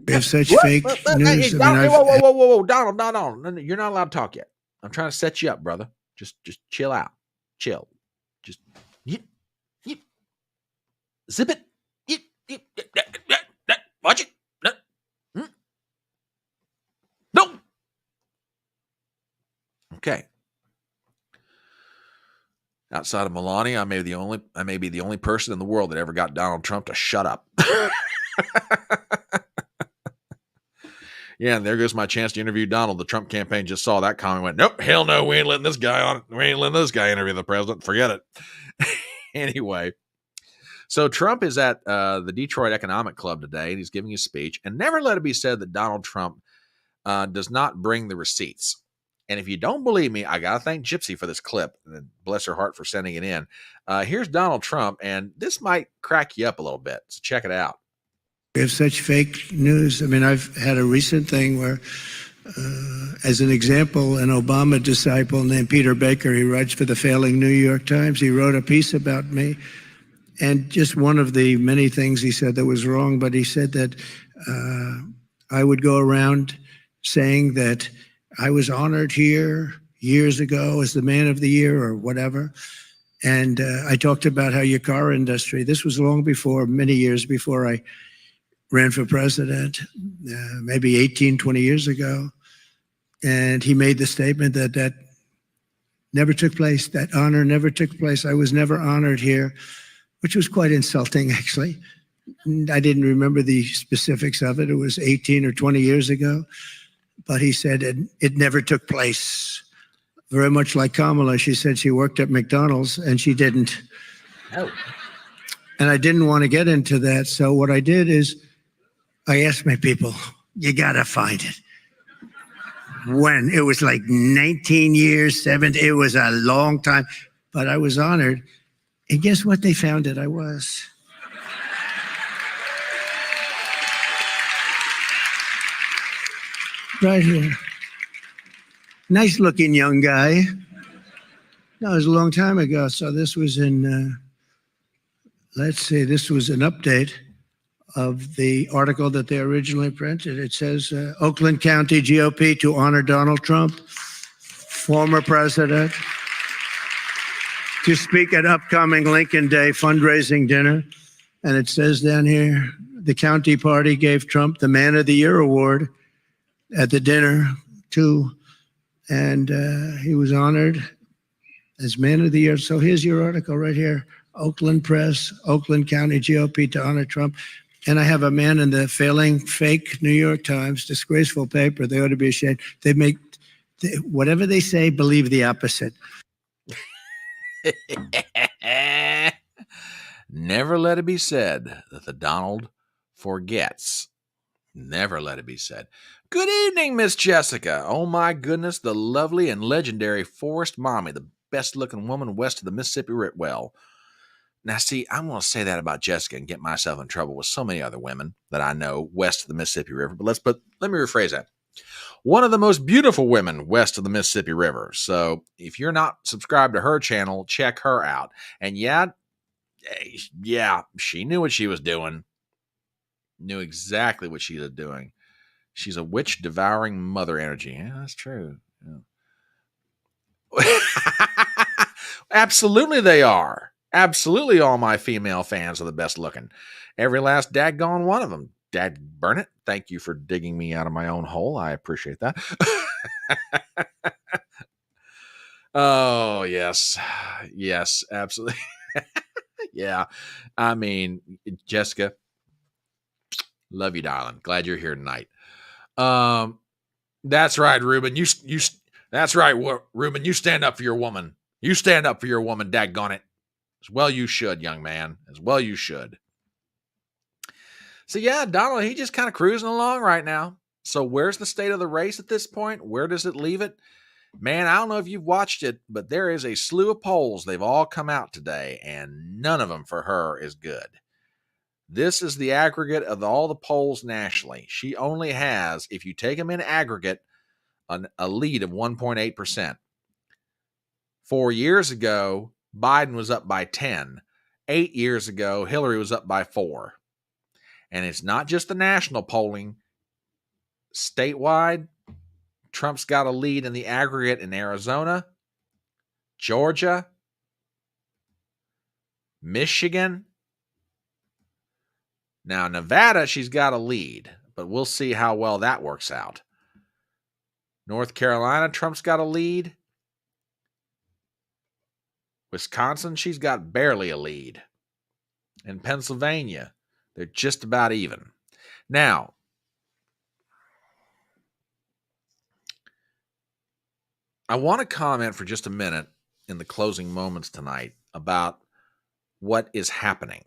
We have such fake news. Whoa, Donald, you're not allowed to talk yet. I'm trying to set you up, brother. Just chill out. Chill. Just zip it. Watch it. No. Okay. Outside of Melania, I may be the only person in the world that ever got Donald Trump to shut up. Yeah, and there goes my chance to interview Donald. The Trump campaign just saw that comment and went, nope, hell no, we ain't letting this guy on. We ain't letting this guy interview the president. Forget it. Anyway, so Trump is at the Detroit Economic Club today, and he's giving his speech. And never let it be said that Donald Trump does not bring the receipts. And if you don't believe me, I got to thank Gypsy for this clip. And bless her heart for sending it in. Here's Donald Trump, and this might crack you up a little bit. So check it out. We have such fake news. I mean, I've had a recent thing where, as an example, an Obama disciple named Peter Baker, he writes for the failing New York Times. He wrote a piece about me. And just one of the many things he said that was wrong, but he said that I would go around saying that I was honored here years ago as the man of the year or whatever. And I talked about how your car industry, this was long before, many years before I ran for president, maybe 18, 20 years ago. And he made the statement that never took place, that honor never took place. I was never honored here, which was quite insulting, actually. I didn't remember the specifics of it. It was 18 or 20 years ago. But he said it never took place. Very much like Kamala. She said she worked at McDonald's and she didn't. Oh. And I didn't want to get into that. So what I did is I asked my people, you got to find it. When it was like 19 years, 7, it was a long time, but I was honored. And guess what? They found it. I was. Right here. Nice looking young guy. No, it was a long time ago. So this was in, let's see, this was an update of the article that they originally printed. It says, Oakland County GOP to honor Donald Trump, former president, to speak at upcoming Lincoln Day fundraising dinner. And it says down here, the county party gave Trump the Man of the Year award at the dinner too. And he was honored as Man of the Year. So here's your article right here. Oakland Press, Oakland County GOP to honor Trump. And I have a man in the failing, fake New York Times, disgraceful paper. They ought to be ashamed. They make whatever they say, believe the opposite. Never let it be said that the Donald forgets. Never let it be said. Good evening, Miss Jessica. Oh, my goodness, the lovely and legendary Forest Mommy, the best-looking woman west of the Mississippi Well. Now, see, I'm going to say that about Jessica and get myself in trouble with so many other women that I know west of the Mississippi River. But let me rephrase that. One of the most beautiful women west of the Mississippi River. So if you're not subscribed to her channel, check her out. And yeah, she knew what she was doing. Knew exactly what she was doing. She's a witch devouring mother energy. Yeah, that's true. Yeah. Absolutely they are. Absolutely all my female fans are the best looking. Every last daggone one of them. Dad burn it. Thank you for digging me out of my own hole. I appreciate that. Oh, yes. Yes, absolutely. Yeah. I mean, Jessica, love you, darling. Glad you're here tonight. That's right, Ruben. That's right, Ruben. You stand up for your woman. You stand up for your woman, daggone it. As well you should, young man. As well you should. So yeah, Donald, he just kind of cruising along right now. So where's the state of the race at this point? Where does it leave it? Man, I don't know if you've watched it, but there is a slew of polls. They've all come out today, and none of them for her is good. This is the aggregate of all the polls nationally. She only has, if you take them in aggregate, a lead of 1.8%. 4 years ago, Biden was up by 10. 8 years ago, Hillary was up by 4. And it's not just the national polling. Statewide, Trump's got a lead in the aggregate in Arizona, Georgia, Michigan. Now, Nevada, she's got a lead, but we'll see how well that works out. North Carolina, Trump's got a lead. Wisconsin, she's got barely a lead. In Pennsylvania, they're just about even. Now, I want to comment for just a minute in the closing moments tonight about what is happening.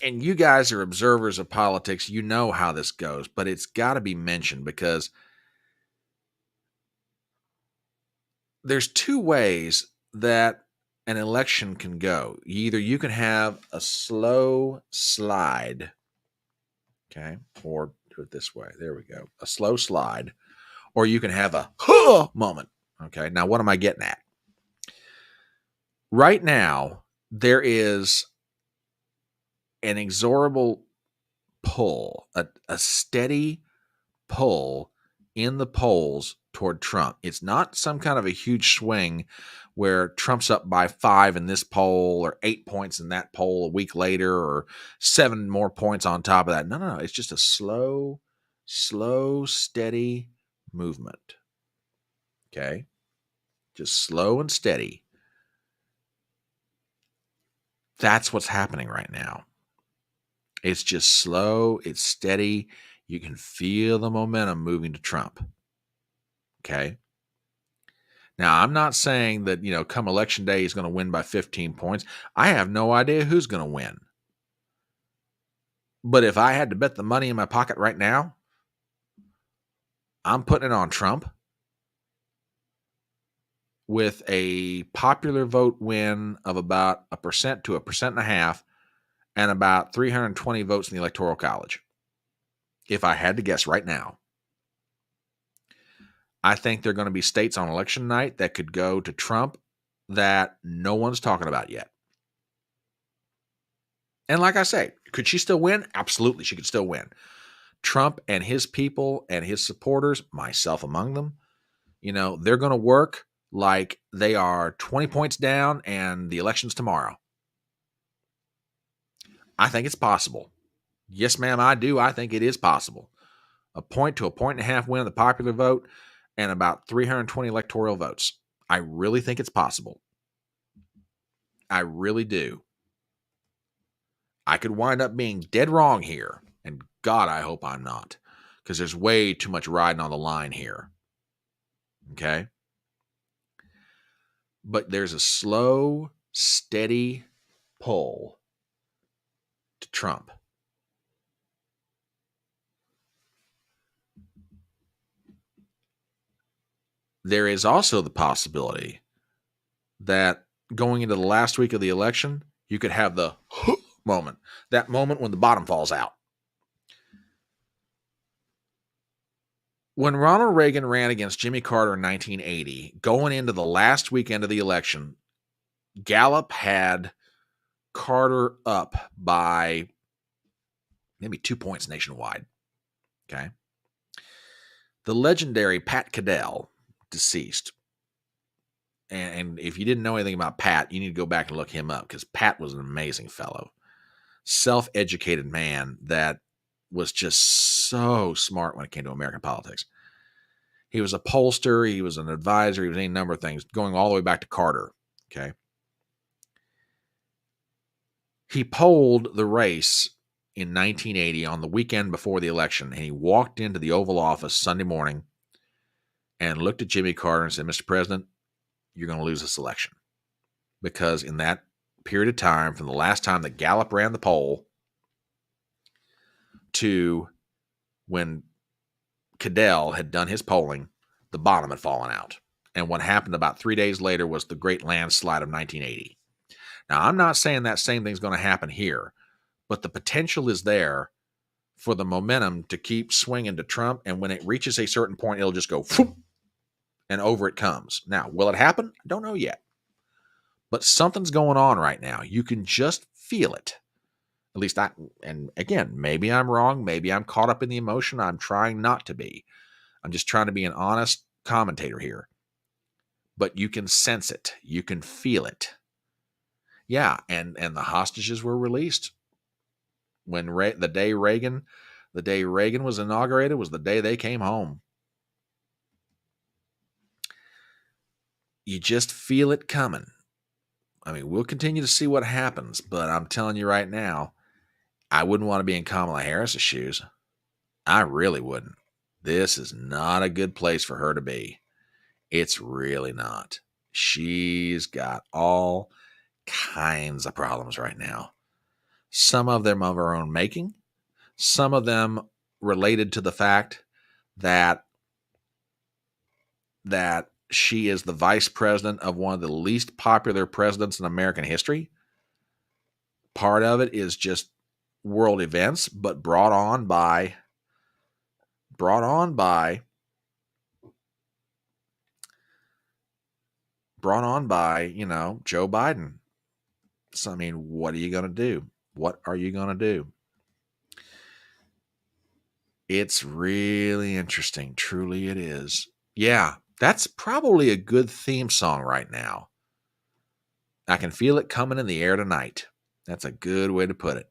And you guys are observers of politics. You know how this goes, but it's got to be mentioned because there's two ways that an election can go. Either you can have a slow slide, okay, or do it this way. There we go. A slow slide, or you can have a moment. Okay. Now, what am I getting at? Right now, there is an inexorable pull, a steady pull in the polls toward Trump. It's not some kind of a huge swing where Trump's up by 5 in this poll or 8 points in that poll a week later or 7 more points on top of that. No. It's just a slow, steady movement. Okay? Just slow and steady. That's what's happening right now. It's just slow, it's steady. You can feel the momentum moving to Trump. Okay? Now, I'm not saying that, come election day, he's going to win by 15 points. I have no idea who's going to win. But if I had to bet the money in my pocket right now, I'm putting it on Trump with a popular vote win of about 1% to 1.5%, and about 320 votes in the Electoral College. If I had to guess right now, I think there are going to be states on election night that could go to Trump that no one's talking about yet. And like I say, could she still win? Absolutely, she could still win. Trump and his people and his supporters, myself among them, they're going to work like they are 20 points down and the election's tomorrow. I think it's possible. Yes, ma'am, I do. I think it is possible. 1 to 1.5 win of the popular vote and about 320 electoral votes. I really think it's possible. I really do. I could wind up being dead wrong here. And God, I hope I'm not. Because there's way too much riding on the line here. Okay? But there's a slow, steady pull to Trump. There is also the possibility that going into the last week of the election, you could have the moment, that moment when the bottom falls out. When Ronald Reagan ran against Jimmy Carter in 1980, going into the last weekend of the election, Gallup had Carter up by maybe 2 points nationwide. Okay. The legendary Pat Caddell, deceased. And if you didn't know anything about Pat, you need to go back and look him up, because Pat was an amazing fellow. Self-educated man that was just so smart when it came to American politics. He was a pollster. He was an advisor. He was any number of things, going all the way back to Carter. Okay. He polled the race in 1980 on the weekend before the election, and he walked into the Oval Office Sunday morning and looked at Jimmy Carter and said, Mr. President, you're going to lose this election. Because in that period of time, from the last time that Gallup ran the poll to when Caddell had done his polling, the bottom had fallen out. And what happened about 3 days later was the great landslide of 1980. Now, I'm not saying that same thing's going to happen here, but the potential is there for the momentum to keep swinging to Trump. And when it reaches a certain point, it'll just go whoop, and over it comes. Now, will it happen? I don't know yet. But something's going on right now. You can just feel it. At least and again, maybe I'm wrong. Maybe I'm caught up in the emotion. I'm trying not to be. I'm just trying to be an honest commentator here. But you can sense it. You can feel it. Yeah, and the hostages were released. When the day Reagan was inaugurated was the day they came home. You just feel it coming. I mean, we'll continue to see what happens, but I'm telling you right now, I wouldn't want to be in Kamala Harris's shoes. I really wouldn't. This is not a good place for her to be. It's really not. She's got all kinds of problems right now. Some of them of her own making. Some of them related to the fact that she is the vice president of one of the least popular presidents in American history. Part of it is just world events, but brought on by Joe Biden. So, I mean, what are you going to do? What are you going to do? It's really interesting. Truly it is. Yeah, that's probably a good theme song right now. I can feel it coming in the air tonight. That's a good way to put it.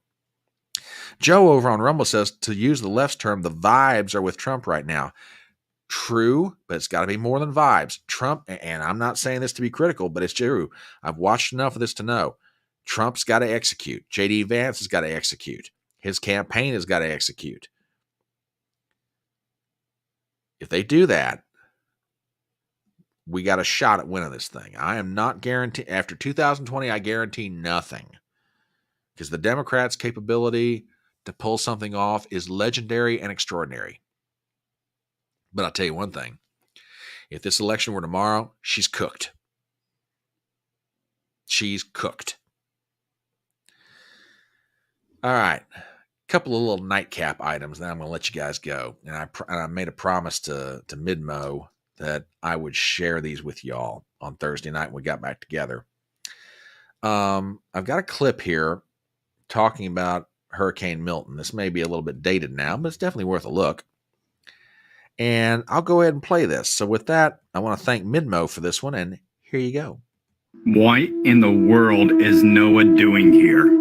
Joe over on Rumble says, to use the left's term, the vibes are with Trump right now. True, but it's got to be more than vibes. Trump, and I'm not saying this to be critical, but it's true. I've watched enough of this to know. Trump's got to execute. J.D. Vance has got to execute. His campaign has got to execute. If they do that, we got a shot at winning this thing. I am not guaranteed. After 2020, I guarantee nothing. Because the Democrats' capability to pull something off is legendary and extraordinary. But I'll tell you one thing. If this election were tomorrow, she's cooked. She's cooked. All right. A couple of little nightcap items, then I'm going to let you guys go. And I made a promise to Midmo that I would share these with y'all on Thursday night when we got back together. I've got a clip here talking about Hurricane Milton. This may be a little bit dated now, but it's definitely worth a look. And I'll go ahead and play this. So with that, I want to thank Midmo for this one, and here you go. What in the world is NOAA doing here?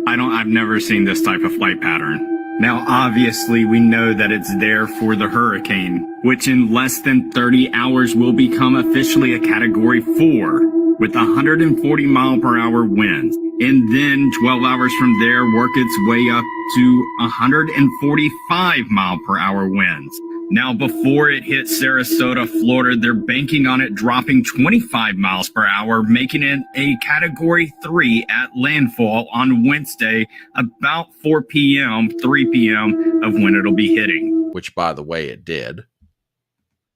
I've never seen this type of flight pattern. Now, obviously, we know that it's there for the hurricane, which in less than 30 hours will become officially a Category 4 with 140 mile per hour winds. And then 12 hours from there, work its way up to 145 mile per hour winds. Now, before it hit Sarasota, Florida, they're banking on it dropping 25 miles per hour, making it a Category 3 at landfall on Wednesday, about 4 p.m., 3 p.m. of when it'll be hitting. Which, by the way, it did.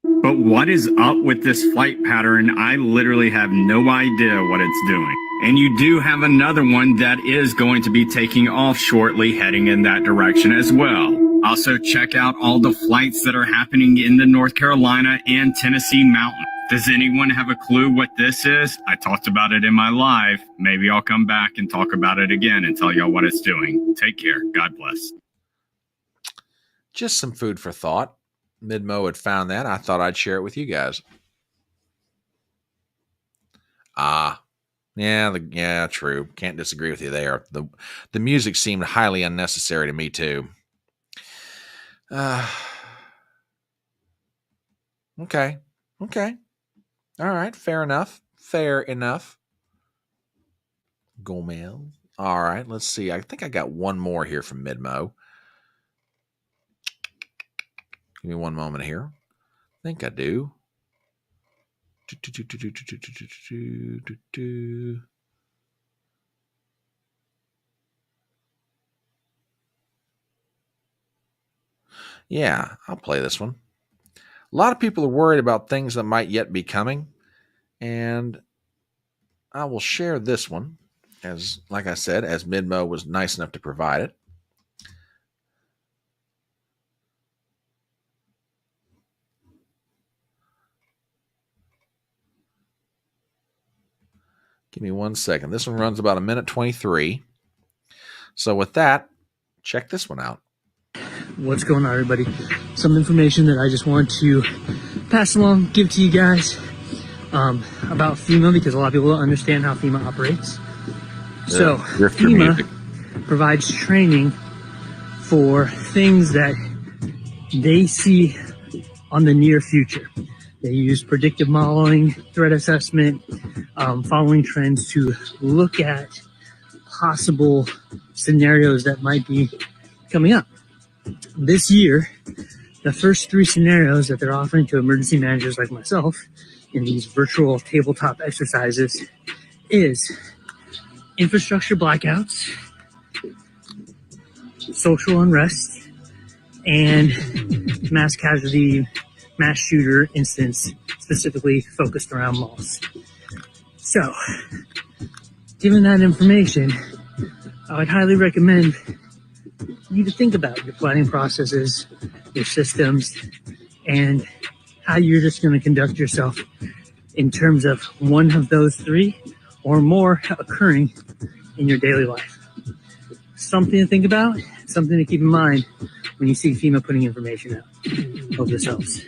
But what is up with this flight pattern? I literally have no idea what it's doing. And you do have another one that is going to be taking off shortly, heading in that direction as well. Also, check out all the flights that are happening in the North Carolina and Tennessee mountains. Does anyone have a clue what this is? I talked about it in my live. Maybe I'll come back and talk about it again and tell y'all what it's doing. Take care. God bless. Just some food for thought. Midmo had found that. I thought I'd share it with you guys. Yeah, true. Can't disagree with you there. The music seemed highly unnecessary to me too. Okay. All right, fair enough. Gomez. All right, let's see. I think I got one more here from Midmo. Give me one moment here. I think I do. Yeah, I'll play this one. A lot of people are worried about things that might yet be coming, and I will share this one, as like I said, as Midmo was nice enough to provide it. Give me 1 second. This one runs about 1:23. So with that, check this one out. What's going on, everybody? Some information that I just want to pass along, give to you guys about FEMA, because a lot of people don't understand how FEMA operates. So FEMA provides training for things that they see on the near future. They use predictive modeling, threat assessment, following trends to look at possible scenarios that might be coming up. This year, the first 3 scenarios that they're offering to emergency managers like myself in these virtual tabletop exercises is infrastructure blackouts, social unrest, and mass casualty, mass shooter incidents specifically focused around malls. So, given that information, I would highly recommend you to think about your planning processes, your systems, and how you're just going to conduct yourself in terms of one of those 3 or more occurring in your daily life. Something to think about, something to keep in mind when you see FEMA putting information out. Hope this helps.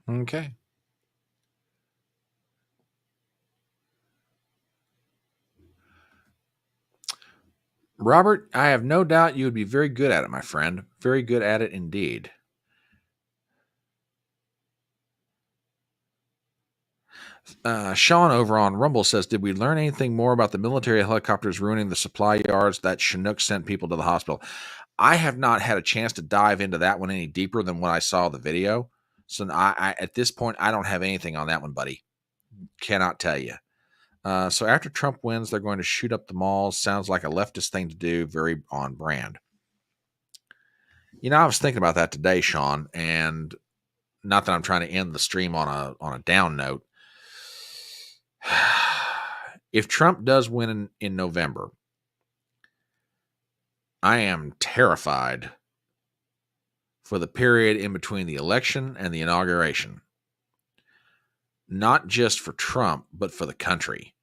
Okay. Robert, I have no doubt you would be very good at it, my friend. Very good at it indeed. Sean over on Rumble says, did we learn anything more about the military helicopters ruining the supply yards that Chinook sent people to the hospital? I have not had a chance to dive into that one any deeper than when I saw the video. So I at this point, I don't have anything on that one, buddy. Cannot tell you. So after Trump wins, they're going to shoot up the malls. Sounds like a leftist thing to do. Very on brand. You know, I was thinking about that today, Sean, and not that I'm trying to end the stream on a down note. If Trump does win in November, I am terrified for the period in between the election and the inauguration. Not just for Trump, but for the country.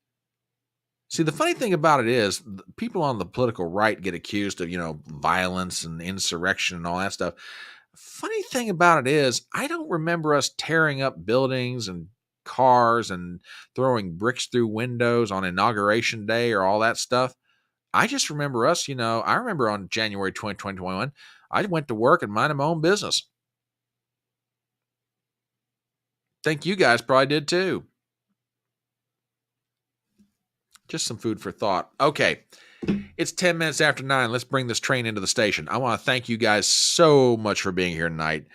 See, the funny thing about it is people on the political right get accused of, violence and insurrection and all that stuff. Funny thing about it is I don't remember us tearing up buildings and cars and throwing bricks through windows on inauguration day or all that stuff. I just remember us, I remember on January 20, 2021, I went to work and minded my own business. Think you guys probably did too. Just some food for thought. Okay, it's 10 minutes after 9. Let's bring this train into the station. I want to thank you guys so much for being here tonight.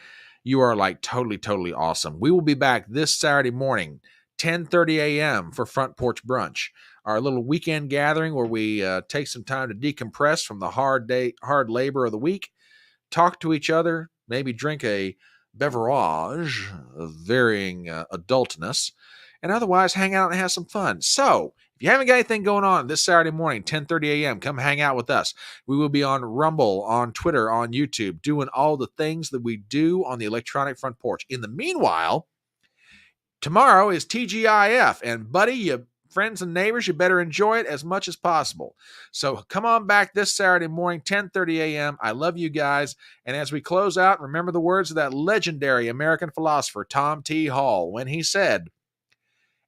You are like totally awesome. We will be back this Saturday morning, 10:30 a.m. for Front Porch Brunch, our little weekend gathering where we take some time to decompress from the hard labor of the week, talk to each other, maybe drink a beverage of varying adultness, and otherwise hang out and have some fun. So if you haven't got anything going on this Saturday morning, 10:30 a.m., come hang out with us. We will be on Rumble, on Twitter, on YouTube, doing all the things that we do on the electronic front porch. In the meanwhile, Tomorrow is TGIF, and buddy, you friends and neighbors, you better enjoy it as much as possible. So come on back this Saturday morning, 10:30 a.m. I love you guys. And as we close out, remember the words of that legendary American philosopher, Tom T. Hall, when he said,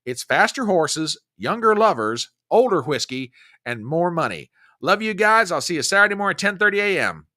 "It's faster horses, younger lovers, older whiskey, and more money." Love you guys. I'll see you Saturday morning, 10:30 a.m.